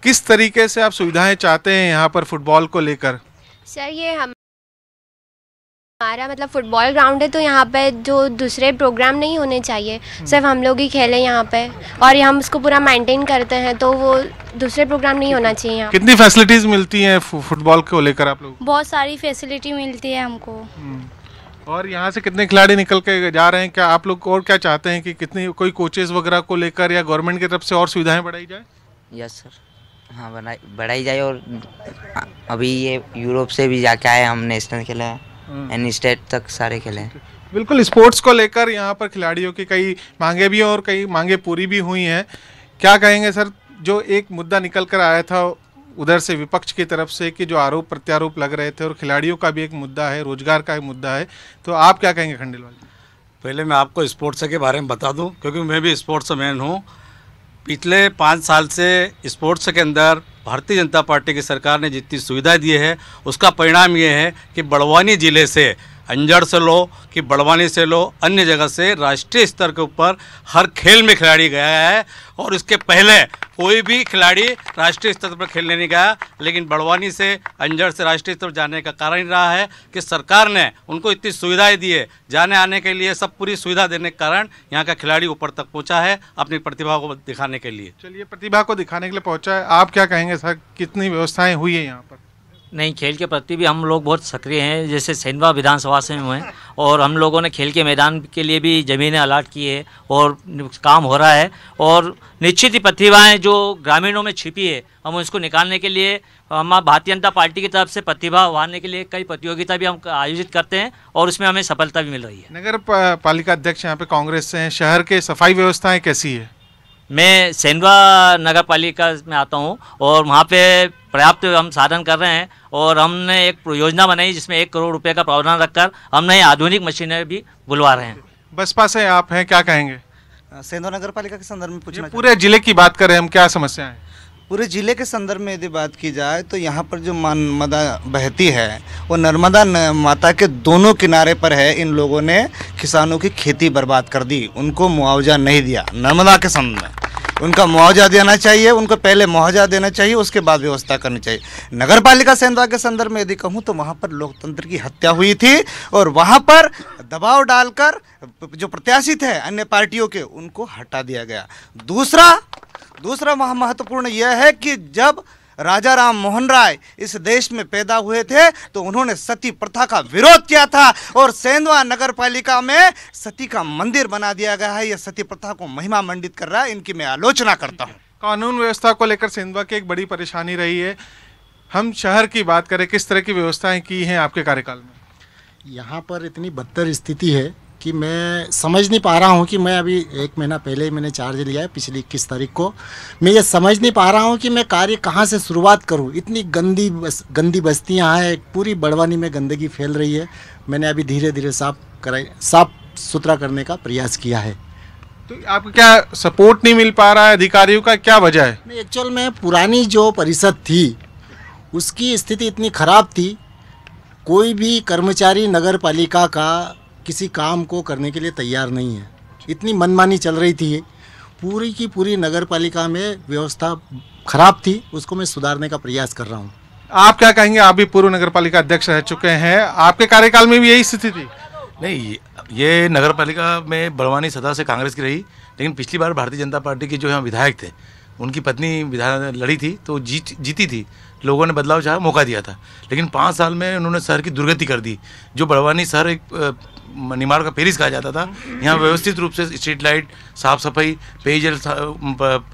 किस तरीके से आप सुविधाएं चाहते हैं यहाँ पर फुटबॉल को लेकर? सर, ये हमारा मतलब फुटबॉल ग्राउंड है, तो यहाँ पे जो दूसरे प्रोग्राम नहीं होने चाहिए, सिर्फ हम लोग ही खेलें यहाँ पे, और हम उसको पूरा मेंटेन करते हैं, तो वो दूसरे प्रोग्राम नहीं होना चाहिए यहाँ। कितनी फैसिलिटीज मिलती हैं फुटबॉल को लेकर आप लोग? बहुत सारी फैसिलिटी मिलती है हमको। और यहाँ से कितने खिलाड़ी निकल के जा रहे हैं? क्या आप लोग और क्या चाहते हैं कि कितनी कोई कोचेस वगैरह को लेकर या गवर्नमेंट की तरफ से और सुविधाएं बढ़ाई जाए? यस सर, हाँ बढ़ाई जाए। और अभी ये यूरोप से भी जाके आए, हम नेशनल खेले हैं, एंड स्टेट तक सारे खेले हैं। बिल्कुल, स्पोर्ट्स को लेकर यहाँ पर खिलाड़ियों की कई मांगे भी हैं और कई मांगे पूरी भी हुई हैं। क्या कहेंगे सर, जो एक मुद्दा निकल कर आया था उधर से विपक्ष की तरफ से कि जो आरोप प्रत्यारोप लग रहे थे, और खिलाड़ियों का भी एक मुद्दा है, रोजगार का एक मुद्दा है, तो आप क्या कहेंगे खंडेलवाल? पहले मैं आपको स्पोर्ट्स के बारे में बता दूं, क्योंकि मैं भी स्पोर्ट्स मैन हूं। पिछले 5 साल से स्पोर्ट्स के अंदर भारतीय जनता पार्टी की सरकार ने जितनी सुविधा दी है, उसका परिणाम ये है कि बड़वानी ज़िले से अंजड़ से लो कि बड़वानी से लो, अन्य जगह से राष्ट्रीय स्तर के ऊपर हर खेल में खिलाड़ी गया है और इसके पहले कोई भी खिलाड़ी राष्ट्रीय स्तर पर खेलने नहीं गया। लेकिन बड़वानी से, अंजड़ से राष्ट्रीय स्तर पर जाने का कारण रहा है कि सरकार ने उनको इतनी सुविधाएं दी है, जाने आने के लिए सब पूरी सुविधा देने के कारण यहाँ का खिलाड़ी ऊपर तक पहुँचा है अपनी प्रतिभा को दिखाने के लिए। चलिए, प्रतिभा को दिखाने के लिए पहुँचा है, आप क्या कहेंगे सर, कितनी व्यवस्थाएँ हुई है यहाँ पर? नहीं, खेल के प्रति भी हम लोग बहुत सक्रिय हैं। जैसे सेंधवा विधानसभा से हुए हैं और हम लोगों ने खेल के मैदान के लिए भी ज़मीनें अलाट की है और काम हो रहा है। और निश्चित ही प्रतिभाएं जो ग्रामीणों में छिपी है, हम उसको निकालने के लिए हम भारतीय जनता पार्टी की तरफ से प्रतिभा उभारने के लिए कई प्रतियोगिता भी हम आयोजित करते हैं और उसमें हमें सफलता भी मिल रही है। नगर पालिका अध्यक्ष यहाँ पे कांग्रेस से हैं, शहर के सफाई व्यवस्थाएँ कैसी है? मैं सेंधवा नगर पालिका में आता हूँ और वहाँ पे पर्याप्त हम साधन कर रहे हैं और हमने एक योजना बनाई जिसमें 1 करोड़ रुपए का प्रावधान रखकर हमने आधुनिक मशीनें भी बुलवा रहे हैं। बसपा से आप हैं, क्या कहेंगे? सेंधवा नगर पालिका के संदर्भ में पूछना, पूरे जिले की बात करें हम, क्या समस्या है? पूरे जिले के संदर्भ में यदि बात की जाए तो यहाँ पर जो नर्मदा बहती है वो नर्मदा माता के दोनों किनारे पर है। इन लोगों ने किसानों की खेती बर्बाद कर दी, उनको मुआवजा नहीं दिया। नर्मदा के संबंध में उनका मुआवजा देना चाहिए, उनको पहले मुआवजा देना चाहिए, उसके बाद व्यवस्था करनी चाहिए। नगर पालिका सेंधवा के संदर्भ में यदि कहूँ तो वहाँ पर लोकतंत्र की हत्या हुई थी और वहाँ पर दबाव डालकर जो प्रत्याशी थे अन्य पार्टियों के, उनको हटा दिया गया। दूसरा महत्वपूर्ण यह है कि जब राजा राम मोहन राय इस देश में पैदा हुए थे तो उन्होंने सती प्रथा का विरोध किया था और सेंधवा नगर पालिका में सती का मंदिर बना दिया गया है। यह सती प्रथा को महिमा मंडित कर रहा है, इनकी मैं आलोचना करता हूँ। कानून व्यवस्था को लेकर सेंधवा की एक बड़ी परेशानी रही है। हम शहर की बात करें, किस तरह की व्यवस्थाएं की हैं आपके कार्यकाल में? यहाँ पर इतनी बदतर स्थिति है कि मैं समझ नहीं पा रहा हूँ कि मैं अभी 1 महीना पहले ही मैंने चार्ज लिया है, पिछली 21 तारीख को। मैं ये समझ नहीं पा रहा हूँ कि मैं कार्य कहाँ से शुरुआत करूँ। इतनी गंदी बस्तियाँ हैं, पूरी बड़वानी में गंदगी फैल रही है। मैंने अभी धीरे धीरे साफ सुथरा करने का प्रयास किया है। तो आपको क्या सपोर्ट नहीं मिल पा रहा है अधिकारियों का, क्या वजह है? नहीं, एक्चुअल में पुरानी जो परिषद थी उसकी स्थिति इतनी खराब थी, कोई भी कर्मचारी नगर पालिका का किसी काम को करने के लिए तैयार नहीं है। इतनी मनमानी चल रही थी, पूरी की पूरी नगर पालिका में व्यवस्था खराब थी, उसको मैं सुधारने का प्रयास कर रहा हूँ। आप क्या कहेंगे? आप भी पूर्व नगर पालिका अध्यक्ष रह चुके हैं, आपके कार्यकाल में भी यही स्थिति थी? नहीं, ये नगर पालिका में बड़वानी सदा से कांग्रेस की रही, लेकिन पिछली बार भारतीय जनता पार्टी के जो यहाँ विधायक थे, उनकी पत्नी विधायक लड़ी थी तो जीती थी। लोगों ने बदलाव चाहा, मौका दिया था, लेकिन 5 साल में उन्होंने शहर की दुर्गति कर दी। जो बड़वानी शहर एक निमाड़ का पेरिस कहा जाता था, यहाँ व्यवस्थित रूप से स्ट्रीट लाइट, साफ सफाई, पेयजल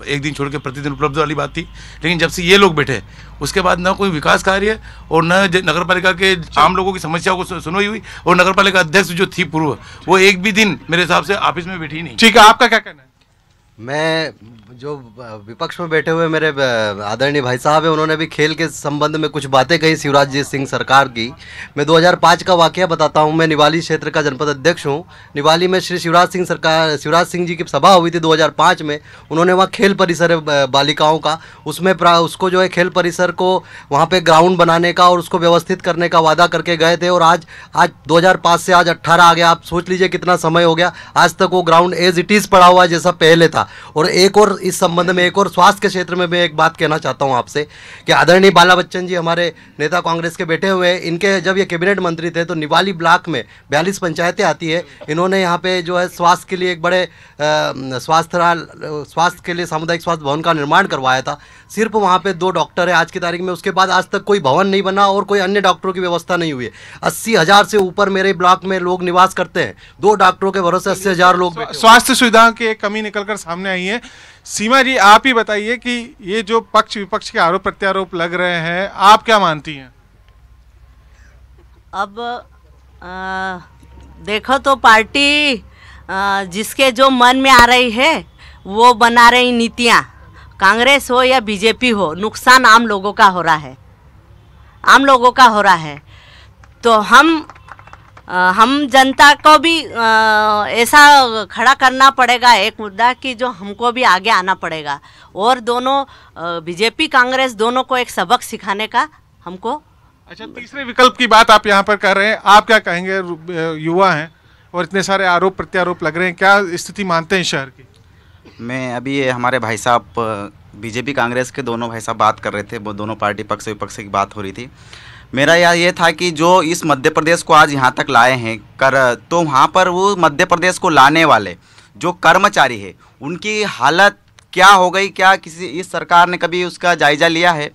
एक दिन छोड़ के प्रतिदिन उपलब्ध वाली बात थी। लेकिन जब से ये लोग बैठे उसके बाद न कोई विकास कार्य और न नगर पालिका के आम लोगों की समस्याओं को सुनवाई हुई। और नगर पालिका अध्यक्ष जो थी पूर्व, वो एक भी दिन मेरे हिसाब से ऑफिस में बैठी नहीं। ठीक है, आपका क्या कहना है? मैं जो विपक्ष में बैठे हुए मेरे आदरणीय भाई साहब हैं, उन्होंने भी खेल के संबंध में कुछ बातें कही शिवराज सिंह सरकार की। मैं 2005 का वाकया बताता हूं। मैं निवाली क्षेत्र का जनपद अध्यक्ष हूं। निवाली में श्री शिवराज सिंह जी की सभा हुई थी 2005 में। उन्होंने वहां खेल परिसर है बालिकाओं का, उसमें उसको जो है खेल परिसर को वहाँ पर ग्राउंड बनाने का और उसको व्यवस्थित करने का वादा करके गए थे। और आज 2005 से आज 18 आ गया, आप सोच लीजिए कितना समय हो गया। आज तक वो ग्राउंड एज इट इज़ पड़ा हुआ है जैसा पहले था। और एक और इस संबंध में एक और स्वास्थ्य के क्षेत्र में मैं एक बात कहना चाहता हूं आपसे कि आदरणीय बाला बच्चन जी हमारे नेता कांग्रेस के बैठे हुए हैं। इनके जब ये कैबिनेट मंत्री थे तो निवाली ब्लॉक में 42 पंचायतें आती है। इन्होंने यहाँ पे जो है स्वास्थ्य के लिए एक बड़े स्वास्थ्य के लिए सामुदायिक स्वास्थ्य भवन का निर्माण करवाया था। सिर्फ वहाँ पे 2 डॉक्टर है आज की तारीख में। उसके बाद आज तक कोई भवन नहीं बना और कोई अन्य डॉक्टरों की व्यवस्था नहीं हुई है। 80,000 से ऊपर मेरे ब्लॉक में लोग निवास करते हैं। 2 डॉक्टरों के भरोसे 80,000 लोग। स्वास्थ्य सुविधाओं की एक कमी निकलकर सामने आई है। सीमा जी, आप ही बताइए कि ये जो पक्ष विपक्ष के आरोप प्रत्यारोप लग रहे हैं, आप क्या मानती हैं? अब देखो तो पार्टी जिसके जो मन में आ रही है वो बना रही नीतियाँ, कांग्रेस हो या बीजेपी हो, नुकसान आम लोगों का हो रहा है, आम लोगों का हो रहा है। तो हम जनता को भी ऐसा खड़ा करना पड़ेगा एक मुद्दा कि जो हमको भी आगे आना पड़ेगा और दोनों बीजेपी कांग्रेस दोनों को एक सबक सिखाने का हमको अच्छा, तीसरे विकल्प की बात आप यहाँ पर कर रहे हैं, आप क्या कहेंगे? युवा हैं और इतने सारे आरोप प्रत्यारोप लग रहे हैं, क्या स्थिति मानते हैं शहर की? मैं अभी ये हमारे भाई साहब बीजेपी कांग्रेस के दोनों भाई साहब बात कर रहे थे, वो दोनों पार्टी पक्ष विपक्ष की बात हो रही थी। मेरा ये था कि जो इस मध्य प्रदेश को आज यहाँ तक लाए हैं तो वहाँ पर वो मध्य प्रदेश को लाने वाले जो कर्मचारी है उनकी हालत क्या हो गई, क्या किसी इस सरकार ने कभी उसका जायजा लिया है?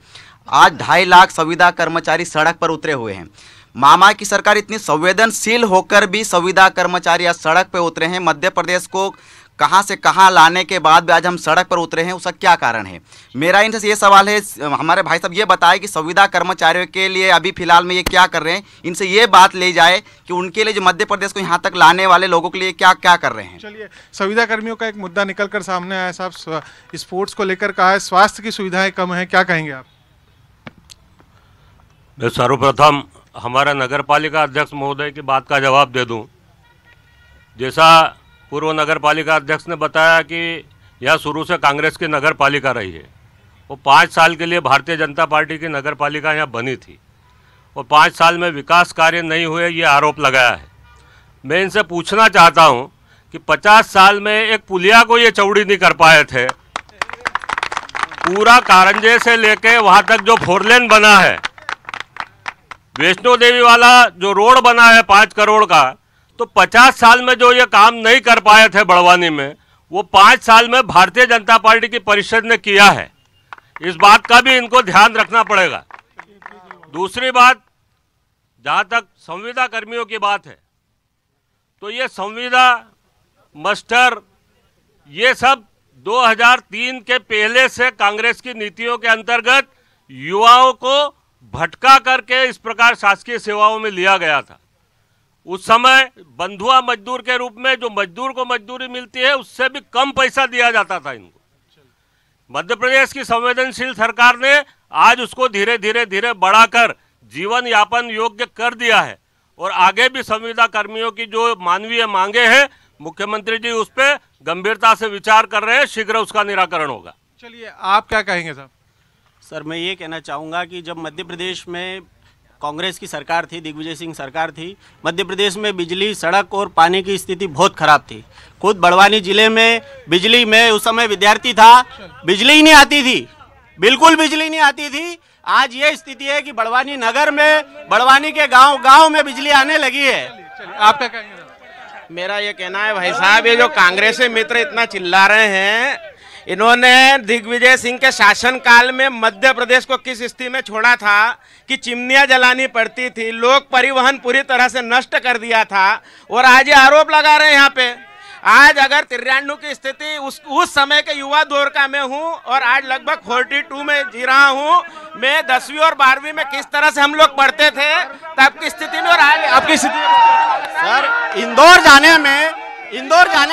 आज 2.5 लाख संविदा कर्मचारी सड़क पर उतरे हुए हैं। मामा की सरकार इतनी संवेदनशील होकर भी संविदा कर्मचारी आज सड़क पर उतरे हैं। मध्य प्रदेश को कहां से कहां लाने के बाद भी आज हम सड़क पर उतरे हैं, उसका क्या कारण है? मेरा इनसे ये सवाल है, हमारे भाई साहब ये बताए कि संविदा कर्मचारियों के लिए अभी फिलहाल में ये क्या कर रहे हैं? इनसे ये बात ले जाए कि उनके लिए जो मध्य प्रदेश को यहाँ तक लाने वाले लोगों के लिए क्या क्या कर रहे हैं। चलिए, संविदा कर्मियों का एक मुद्दा निकल कर सामने आया साहब, स्पोर्ट्स को लेकर कहा है, स्वास्थ्य की सुविधाएं कम है, क्या कहेंगे आप? मैं सर्वप्रथम हमारा नगर पालिका अध्यक्ष महोदय की बात का जवाब दे दूं। जैसा पूर्व नगर पालिका अध्यक्ष ने बताया कि यह शुरू से कांग्रेस की नगर पालिका रही है, वो 5 साल के लिए भारतीय जनता पार्टी की नगर पालिका यहाँ बनी थी और 5 साल में विकास कार्य नहीं हुए, ये आरोप लगाया है। मैं इनसे पूछना चाहता हूँ कि 50 साल में एक पुलिया को ये चौड़ी नहीं कर पाए थे। पूरा कारंजे से लेके वहाँ तक जो 4 लेन बना है, वैष्णो देवी वाला जो रोड बना है 5 करोड़ का, तो 50 साल में जो ये काम नहीं कर पाए थे बड़वानी में, वो 5 साल में भारतीय जनता पार्टी की परिषद ने किया है। इस बात का भी इनको ध्यान रखना पड़ेगा। दूसरी बात, जहाँ तक संविदा कर्मियों की बात है, तो ये संविदा मस्टर ये सब 2003 के पहले से कांग्रेस की नीतियों के अंतर्गत युवाओं को भटका करके इस प्रकार शासकीय सेवाओं में लिया गया था। उस समय बंधुआ मजदूर के रूप में जो मजदूर को मजदूरी मिलती है उससे भी कम पैसा दिया जाता था इनको। मध्य प्रदेश की संवेदनशील सरकार ने आज उसको धीरे धीरे बढ़ाकर जीवन यापन योग्य कर दिया है और आगे भी संविदा कर्मियों की जो मानवीय मांगे हैं, मुख्यमंत्री जी उस पर गंभीरता से विचार कर रहे हैं, शीघ्र उसका निराकरण होगा। चलिए, आप क्या कहेंगे साहब? सर, मैं ये कहना चाहूँगा कि जब मध्य प्रदेश में कांग्रेस की सरकार थी, दिग्विजय सिंह सरकार थी, मध्य प्रदेश में बिजली, सड़क और पानी की स्थिति बहुत खराब थी। खुद बड़वानी जिले में बिजली में उस समय विद्यार्थी था, बिजली ही नहीं आती थी, बिल्कुल बिजली नहीं आती थी। आज ये स्थिति है कि बड़वानी नगर में, बड़वानी के गांव में बिजली आने लगी है। आप क्या कहेंगे? मेरा ये कहना है भाई साहब, ये जो कांग्रेसी मित्र इतना चिल्ला रहे हैं, इन्होंने दिग्विजय सिंह के शासनकाल में मध्य प्रदेश को किस स्थिति में छोड़ा था कि चिमनियां जलानी पड़ती थी, लोक परिवहन पूरी तरह से नष्ट कर दिया था, और आज ये आरोप लगा रहे हैं यहाँ पे। आज अगर 93 की स्थिति उस समय के युवा दौर का मैं हूँ और आज लगभग 42 में जी रहा हूँ। मैं 10वीं और 12वीं में किस तरह से हम लोग पढ़ते थे तब की स्थिति में और आज आपकी स्थिति में। सर, इंदौर जाने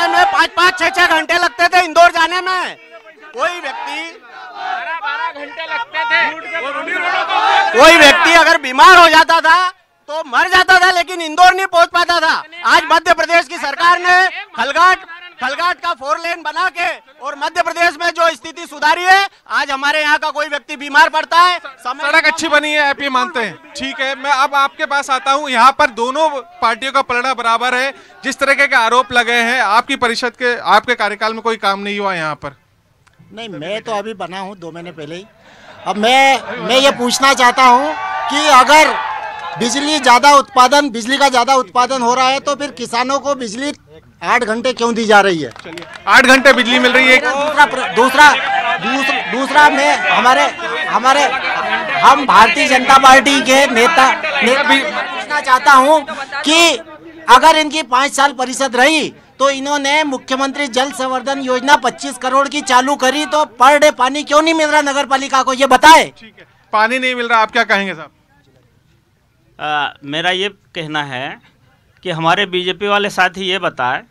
में 5-5, 6-6 घंटे लगते थे। इंदौर जाने में कोई व्यक्ति 12 घंटे लगते थे। कोई व्यक्ति अगर बीमार हो जाता था तो मर जाता था, लेकिन इंदौर नहीं पहुंच पाता था। आज मध्य प्रदेश की सरकार ने खलघाट का 4 लेन बना के और मध्य प्रदेश में जो स्थिति सुधारी है, आज हमारे यहाँ का कोई व्यक्ति बीमार पड़ता है। सड़क अच्छी बनी है, आप ये मानते हैं? ठीक है, मैं अब आपके पास आता हूँ। यहाँ पर दोनों पार्टियों का पलड़ा बराबर है। जिस तरह के आरोप लगे हैं, आपकी परिषद के आपके कार्यकाल में कोई काम नहीं हुआ यहाँ पर? नहीं, मैं तो अभी बना हूँ 2 महीने पहले ही। अब मैं ये पूछना चाहता हूँ कि अगर बिजली का ज़्यादा उत्पादन हो रहा है तो फिर किसानों को बिजली 8 घंटे क्यों दी जा रही है? 8 घंटे बिजली मिल रही है। दूसरा मैं हम भारतीय जनता पार्टी के नेता पूछना चाहता हूं कि अगर इनकी 5 साल परिषद रही तो इन्होंने मुख्यमंत्री जल संवर्धन योजना 25 करोड़ की चालू करी, तो पर डे पानी क्यों नहीं मिल रहा नगर पालिका को, ये बताए। ठीक है, पानी नहीं मिल रहा, आप क्या कहेंगे साहब? मेरा ये कहना है कि हमारे बीजेपी वाले साथी ये बताए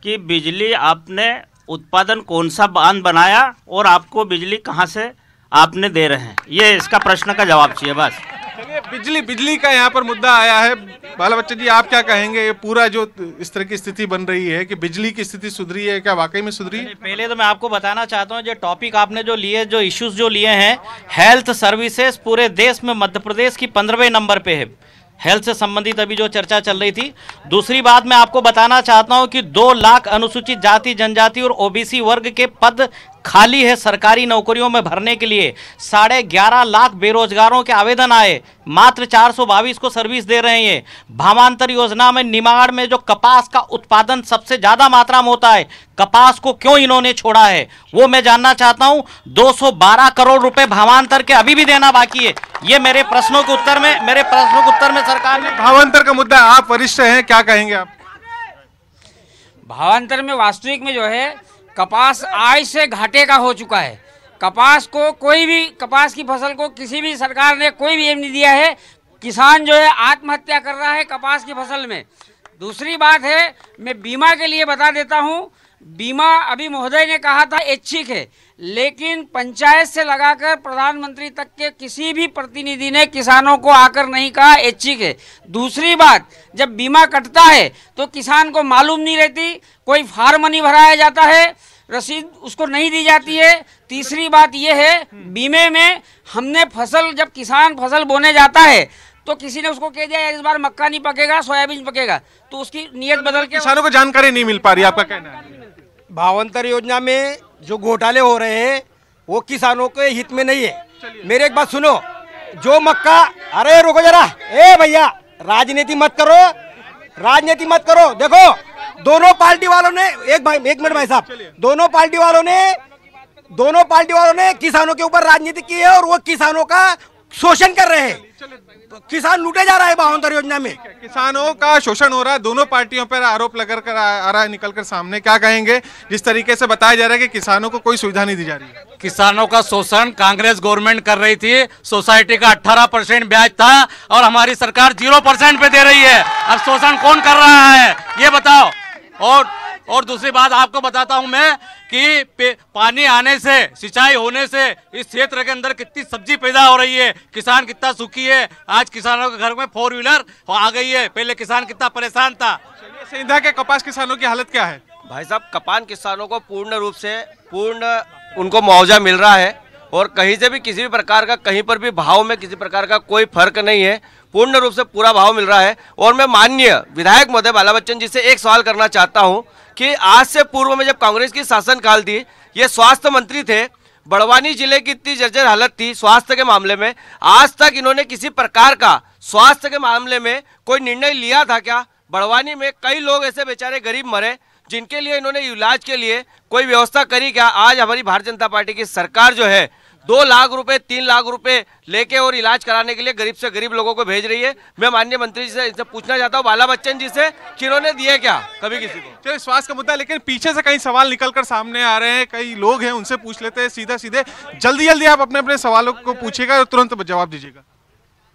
कि बिजली आपने उत्पादन कौन सा बांध बनाया और आपको बिजली कहाँ से आपने दे रहे हैं, ये इसका प्रश्न का जवाब चाहिए बस। चलिए, बिजली का यहाँ पर मुद्दा आया है। बाला बच्चन जी, आप क्या कहेंगे? ये पूरा जो इस तरह की स्थिति बन रही है कि बिजली की स्थिति सुधरी है, क्या वाकई में सुधरी है? पहले तो मैं आपको बताना चाहता हूँ, जो टॉपिक आपने जो लिए, जो इश्यूज जो लिए हैं, हेल्थ सर्विसेज पूरे देश में मध्य प्रदेश की 15वें नंबर पे है। हेल्थ से संबंधित अभी जो चर्चा चल रही थी। दूसरी बात मैं आपको बताना चाहता हूं कि 2 लाख अनुसूचित जाति जनजाति और ओबीसी वर्ग के पद खाली है सरकारी नौकरियों में भरने के लिए। 11.5 लाख बेरोजगारों के आवेदन आए, मात्र 422 को सर्विस दे रहे हैं। भावांतर योजना में निमाड़ में जो कपास का उत्पादन सबसे ज्यादा मात्रा में होता है, कपास को क्यों इन्होंने छोड़ा है वो मैं जानना चाहता हूं। 212 करोड़ रुपए भावांतर के अभी भी देना बाकी है। ये मेरे प्रश्नों के उत्तर में सरकार ने भावांतर का मुद्दा, आप वरिष्ठ हैं, क्या कहेंगे आप? भावांतर में वास्तविक में जो है कपास आय से घाटे का हो चुका है। कपास को कोई भी, कपास की फसल को किसी भी सरकार ने कोई भी एम नहीं दिया है। किसान जो है आत्महत्या कर रहा है कपास की फसल में। दूसरी बात है, मैं बीमा के लिए बता देता हूँ, बीमा अभी महोदय ने कहा था ऐच्छिक है, लेकिन पंचायत से लगाकर प्रधानमंत्री तक के किसी भी प्रतिनिधि ने किसानों को आकर नहीं कहा ऐच्छिक है। दूसरी बात, जब बीमा कटता है तो किसान को मालूम नहीं रहती, कोई फार्म नहीं भराया जाता है, रसीद उसको नहीं दी जाती है। तीसरी बात यह है, बीमे में हमने फसल, जब किसान फसल बोने जाता है तो किसी ने उसको कह दिया इस बार मक्का नहीं पकेगा, सोयाबीन पकेगा, तो उसकी नीयत बदल के किसानों को जानकारी नहीं मिल पा रही, आपका कहना है? भावांतर योजना में जो घोटाले हो रहे हैं वो किसानों के हित में नहीं है। मेरे एक बात सुनो, जो मक्का, अरे रुको जरा, ए भैया, राजनीति मत करो, राजनीति मत करो। देखो, दोनों पार्टी वालों ने, एक मिनट भाई साहब, दोनों पार्टी वालों ने किसानों के ऊपर राजनीति की है और वो किसानों का शोषण कर रहे हैं। किसान लूटे जा रहा है भावांतर योजना में, किसानों का शोषण हो रहा है। दोनों पार्टियों पर आरोप लगा कर आ रहा है निकलकर सामने, क्या कहेंगे? जिस तरीके से बताया जा रहा है कि किसानों को कोई सुविधा नहीं दी जा रही है। किसानों का शोषण कांग्रेस गवर्नमेंट कर रही थी। सोसाइटी का 18% ब्याज था और हमारी सरकार 0% पे दे रही है। अब शोषण कौन कर रहा है ये बताओ। और दूसरी बात आपको बताता हूं मैं कि पानी आने से, सिंचाई होने से इस क्षेत्र के अंदर कितनी सब्जी पैदा हो रही है, किसान कितना सुखी है। आज किसानों के घर में 4 व्हीलर आ गई है, पहले किसान कितना परेशान था। सेंधा के कपास किसानों की हालत क्या है? भाई साहब, कपास किसानों को पूर्ण रूप से उनको मुआवजा मिल रहा है और कहीं से भी किसी भी प्रकार का, कहीं पर भी भाव में किसी प्रकार का कोई फर्क नहीं है, पूर्ण रूप से पूरा भाव मिल रहा है। और मैं माननीय विधायक महोदय बाला बच्चन जी से एक सवाल करना चाहता हूं कि आज से पूर्व में जब कांग्रेस की शासनकाल थी, ये स्वास्थ्य मंत्री थे, बड़वानी जिले की इतनी जर्जर हालत थी स्वास्थ्य के मामले में, आज तक इन्होंने किसी प्रकार का स्वास्थ्य के मामले में कोई निर्णय लिया था क्या? बड़वानी में कई लोग ऐसे बेचारे गरीब मरे जिनके लिए इन्होंने इलाज के लिए कोई व्यवस्था करी क्या? आज हमारी भारतीय जनता पार्टी की सरकार जो है 2 लाख रुपए 3 लाख रुपए लेके और इलाज कराने के लिए गरीब से गरीब लोगों को भेज रही है। मैं माननीय मंत्री जी से इनसे पूछना चाहता हूँ, बाला बच्चन जी से, कि इन्होंने दिए क्या कभी किसी को? चलिए, स्वास्थ्य का मुद्दा, लेकिन पीछे से कई सवाल निकलकर सामने आ रहे हैं, कई लोग हैं, उनसे पूछ लेते हैं सीधे। जल्दी आप अपने सवालों को पूछिएगा और तुरंत जवाब दीजिएगा।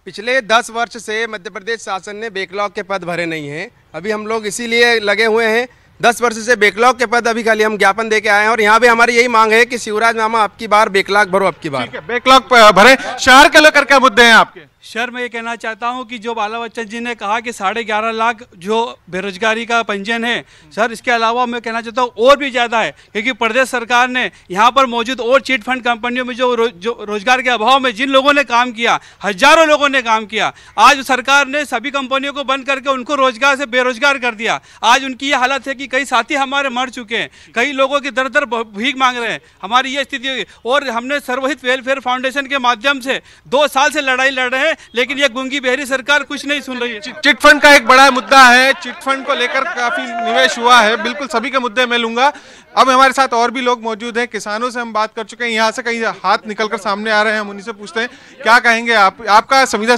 पिछले 10 वर्ष से मध्य प्रदेश शासन ने बैकलॉग के पद भरे नहीं हैं। अभी हम लोग इसीलिए लगे हुए हैं, 10 वर्ष से बैकलॉग के पद अभी खाली हम ज्ञापन देके आए हैं और यहाँ भी हमारी यही मांग है कि शिवराज मामा आपकी बार बैकलॉग भरो, आपकी बार। ठीक है, बैकलॉग भरे। शहर के लेकर क्या मुद्दे हैं आपके? सर, मैं ये कहना चाहता हूँ कि जो बाला बच्चन जी ने कहा कि 11.5 लाख जो बेरोजगारी का पंजीयन है, सर इसके अलावा मैं कहना चाहता हूँ और भी ज़्यादा है, क्योंकि प्रदेश सरकार ने यहाँ पर मौजूद और चिट फंड कंपनियों में जो रोजगार के अभाव में जिन लोगों ने काम किया, हजारों लोगों ने काम किया, आज सरकार ने सभी कंपनियों को बंद करके उनको रोजगार से बेरोजगार कर दिया। आज उनकी ये हालत है कि कई साथी हमारे मर चुके हैं, कई लोगों की दर भीख मांग रहे हैं। हमारी ये स्थिति होगी और हमने सर्वहित वेलफेयर फाउंडेशन के माध्यम से 2 साल से लड़ाई लड़ रहे हैं, लेकिन ये गूंगी बहरी सरकार कुछ नहीं सुन रही है। चिट फंड का एक बड़ा मुद्दा है, चिट फंड को लेकर काफी निवेश हुआ है, बिल्कुल सभी के मुद्दे मैं लूंगा। अब हमारे साथ और भी लोग मौजूद हैं, किसानों से हम बात कर चुके हैं, यहाँ से कई हाथ निकलकर सामने आ रहे हैं, हम उन्हीं से पूछते हैं क्या कहेंगे आप? आपका संविदा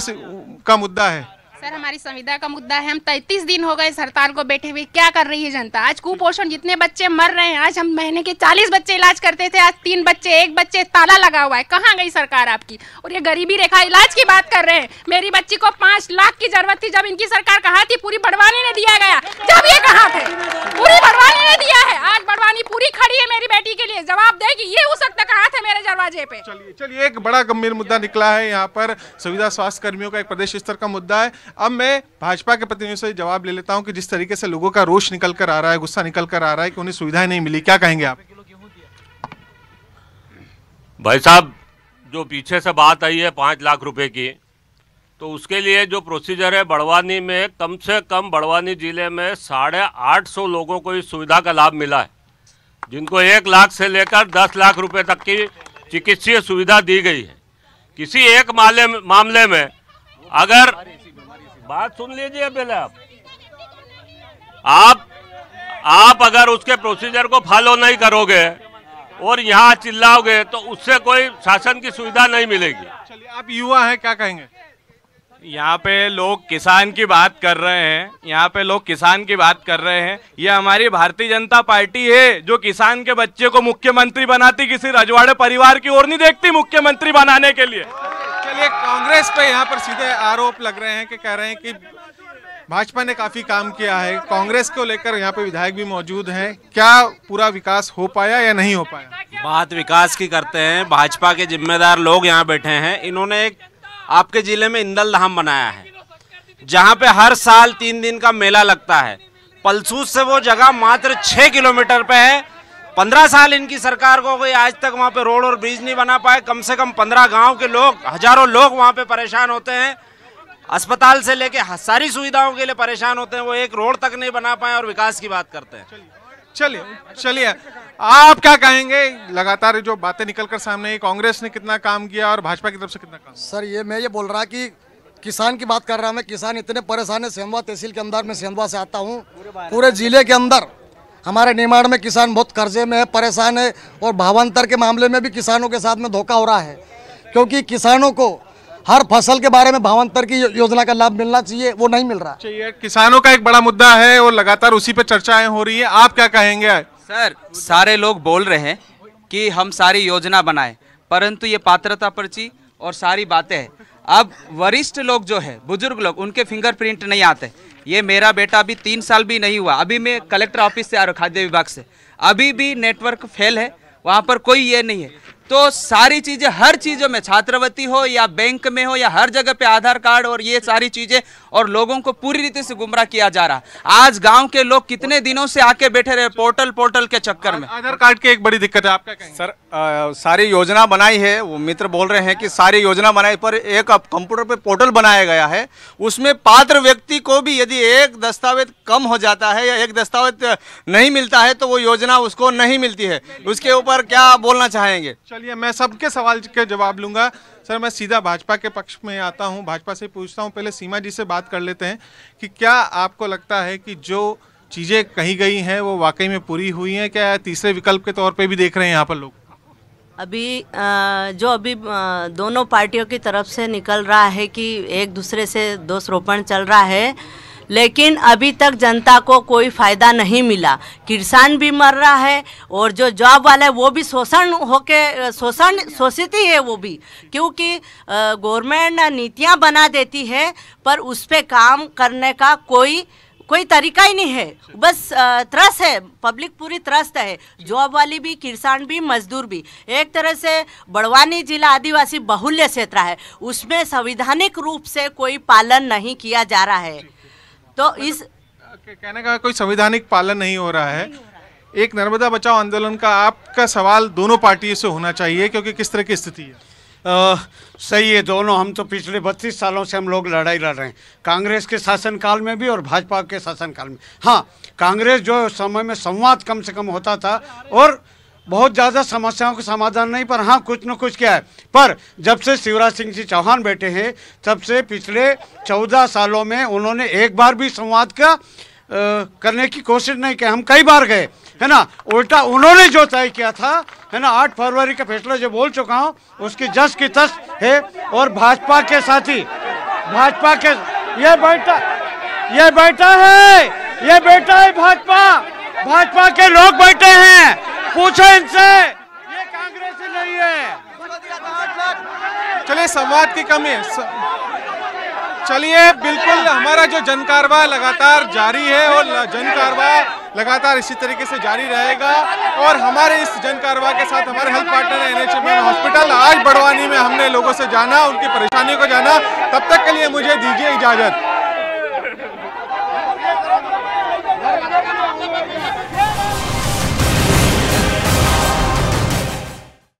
का मुद्दा है। सर, सर हमारी संविदा का मुद्दा है। हम 33 दिन हो गए इस हड़ताल को बैठे हुए, क्या कर रही है जनता? आज कुपोषण जितने बच्चे मर रहे हैं, आज हम महीने के 40 बच्चे इलाज करते थे, आज 3 बच्चे, 1 बच्चे, ताला लगा हुआ है। कहाँ गई सरकार आपकी? और ये गरीबी रेखा इलाज की बात कर रहे हैं। मेरी बच्ची को 5 लाख की जरूरत थी, जब इनकी सरकार कहाँ थी? पूरी बड़वानी ने दिया गया, जब ये कहाँ थे? पूरी बड़वानी ने दिया है। आज बड़वानी पूरी खड़ी है मेरी बेटी के लिए, जवाब दे कि ये उस वक्त कहाँ थे मेरे दरवाजे पे। चलिए एक बड़ा गंभीर मुद्दा निकला है यहाँ पर, संविदा स्वास्थ्य कर्मियों का एक प्रदेश स्तर का मुद्दा है। अब मैं भाजपा के प्रतिनिधियों से जवाब ले लेता हूँ कि जिस तरीके से लोगों का रोष निकल कर आ रहा है, गुस्सा निकल कर आ रहा है कि उन्हें सुविधाएं नहीं मिली, क्या कहेंगे आप? भाई साहब, जो पीछे से बात आई है 5 लाख रुपए की, तो उसके लिए जो प्रोसीजर है, बड़वानी में कम से कम बड़वानी जिले में 850 लोगों को इस सुविधा का लाभ मिला है, जिनको 1 लाख से लेकर 10 लाख रुपए तक की चिकित्सीय सुविधा दी गई है। किसी एक मामले में अगर बात सुन लीजिए पहले आप अगर उसके प्रोसीजर को फॉलो नहीं करोगे और यहाँ चिल्लाओगे तो उससे कोई शासन की सुविधा नहीं मिलेगी। चलिए आप युवा हैं, क्या कहेंगे? यहाँ पे लोग किसान की बात कर रहे हैं, यहाँ पे लोग किसान की बात कर रहे हैं। ये हमारी भारतीय जनता पार्टी है जो किसान के बच्चे को मुख्यमंत्री बनाती, किसी रजवाड़े परिवार की ओर नहीं देखती मुख्यमंत्री बनाने के लिए। चलिए कांग्रेस पे यहाँ पर सीधे आरोप लग रहे हैं कि कह रहे हैं कि भाजपा ने काफी काम किया है। कांग्रेस को लेकर यहाँ पे विधायक भी मौजूद हैं, क्या पूरा विकास हो पाया या नहीं हो पाया? बात विकास की करते हैं, भाजपा के जिम्मेदार लोग यहाँ बैठे हैं। इन्होंने एक आपके जिले में इंदल धाम बनाया है, जहाँ पे हर साल 3 दिन का मेला लगता है। पलसूस से वो जगह मात्र 6 किलोमीटर पे है। 15 साल इनकी सरकार को कोई आज तक वहाँ पे रोड और ब्रिज नहीं बना पाए। कम से कम 15 गांव के लोग, हजारों लोग वहाँ पे परेशान होते हैं। अस्पताल से लेके सारी सुविधाओं के लिए परेशान होते हैं, वो एक रोड तक नहीं बना पाए और विकास की बात करते हैं। चलिए आप क्या कहेंगे? लगातार जो बातें निकलकर सामने आई, कांग्रेस ने कितना काम किया और भाजपा की तरफ से कितना काम? सर मैं ये बोल रहा कि किसान की बात कर रहा मैं, किसान इतने परेशान है। सेंधवा तहसील के अंदर, मैं सेंधवा से आता हूँ, पूरे जिले के अंदर हमारे निमाड़ में किसान बहुत कर्जे में है, परेशान है। और भावांतर के मामले में भी किसानों के साथ में धोखा हो रहा है, क्योंकि किसानों को हर फसल के बारे में भावांतर की योजना का लाभ मिलना चाहिए, वो नहीं मिल रहा चाहिए। किसानों का एक बड़ा मुद्दा है और लगातार उसी पे चर्चाएं हो रही है, आप क्या कहेंगे? सर सारे लोग बोल रहे हैं कि हम सारी योजना बनाएं, परंतु ये पात्रता पर्ची और सारी बातें हैं। अब वरिष्ठ लोग जो है, बुजुर्ग लोग, उनके फिंगरप्रिंट नहीं आते। ये मेरा बेटा अभी 3 साल भी नहीं हुआ, अभी मैं कलेक्टर ऑफिस से आ रहा हूँ, खाद्य विभाग से, अभी भी नेटवर्क फेल है, वहाँ पर कोई ये नहीं है। तो सारी चीजें, हर चीजों में, छात्रवृत्ति हो या बैंक में हो या हर जगह पे आधार कार्ड और ये सारी चीजें, और लोगों को पूरी रीति से गुमराह किया जा रहा। आज गांव के लोग कितने दिनों से आके बैठे रहे पोर्टल के चक्कर में। आधार कार्ड की एक बड़ी दिक्कत है, आप क्या कहेंगे? सर सारी योजना बनाई है, वो मित्र बोल रहे हैं कि सारी योजना बनाई, पर एक कंप्यूटर पे पोर्टल बनाया गया है, उसमें पात्र व्यक्ति को भी यदि एक दस्तावेज कम हो जाता है या एक दस्तावेज नहीं मिलता है तो वो योजना उसको नहीं मिलती है। उसके ऊपर क्या बोलना चाहेंगे? चलिए मैं सबके सवाल के जवाब लूंगा। सर मैं सीधा भाजपा के पक्ष में आता हूं, भाजपा से पूछता हूं, पहले सीमा जी से बात कर लेते हैं कि क्या आपको लगता है कि जो चीज़ें कही गई हैं वो वाकई में पूरी हुई हैं? क्या तीसरे विकल्प के तौर पे भी देख रहे हैं यहाँ पर लोग? अभी दोनों पार्टियों की तरफ से निकल रहा है कि एक दूसरे से दोषारोपण चल रहा है, लेकिन अभी तक जनता को कोई फ़ायदा नहीं मिला। किसान भी मर रहा है और जो जॉब वाला है वो भी शोषित ही है वो भी, क्योंकि गवर्नमेंट नीतियां बना देती है पर उस पर काम करने का कोई तरीका ही नहीं है। बस त्रस्त है, पब्लिक पूरी त्रस्त है, जॉब वाली भी, किसान भी, मजदूर भी। एक तरह से बड़वानी जिला आदिवासी बहुल्य क्षेत्र है, उसमें संवैधानिक रूप से कोई पालन नहीं किया जा रहा है। तो इस कहने का कोई संवैधानिक पालन नहीं हो रहा है। एक नर्मदा बचाओ आंदोलन का आपका सवाल दोनों पार्टियों से होना चाहिए, क्योंकि किस तरह की स्थिति है? सही है, दोनों। हम तो पिछले 32 सालों से हम लोग लड़ाई लड़ रहे हैं, कांग्रेस के शासनकाल में भी और भाजपा के शासनकाल में। हाँ, कांग्रेस जो समय में संवाद कम से कम होता था और बहुत ज़्यादा समस्याओं का समाधान नहीं, पर हाँ कुछ न कुछ क्या है। पर जब से शिवराज सिंह जी चौहान बैठे हैं तब से पिछले 14 सालों में उन्होंने एक बार भी संवाद का करने की कोशिश नहीं की। हम कई बार गए, है ना, उल्टा उन्होंने जो तय किया था, है ना, 8 फरवरी का फैसला जो बोल चुका हूँ उसकी जस की तस है। और भाजपा के साथी, ये बैठा है भाजपा के लोग बैठे हैं, पूछो इनसे, ये कांग्रेस नहीं है। चलिए संवाद की कमी है। चलिए बिल्कुल हमारा जो जनकारवा लगातार जारी है और जनकारवा लगातार इसी तरीके से जारी रहेगा। और हमारे इस जनकारवा के साथ हमारे हेल्थ पार्टनर NHM हॉस्पिटल आज बड़वानी में हमने लोगों से जाना, उनकी परेशानियों को जाना। तब तक के लिए मुझे दीजिए इजाजत।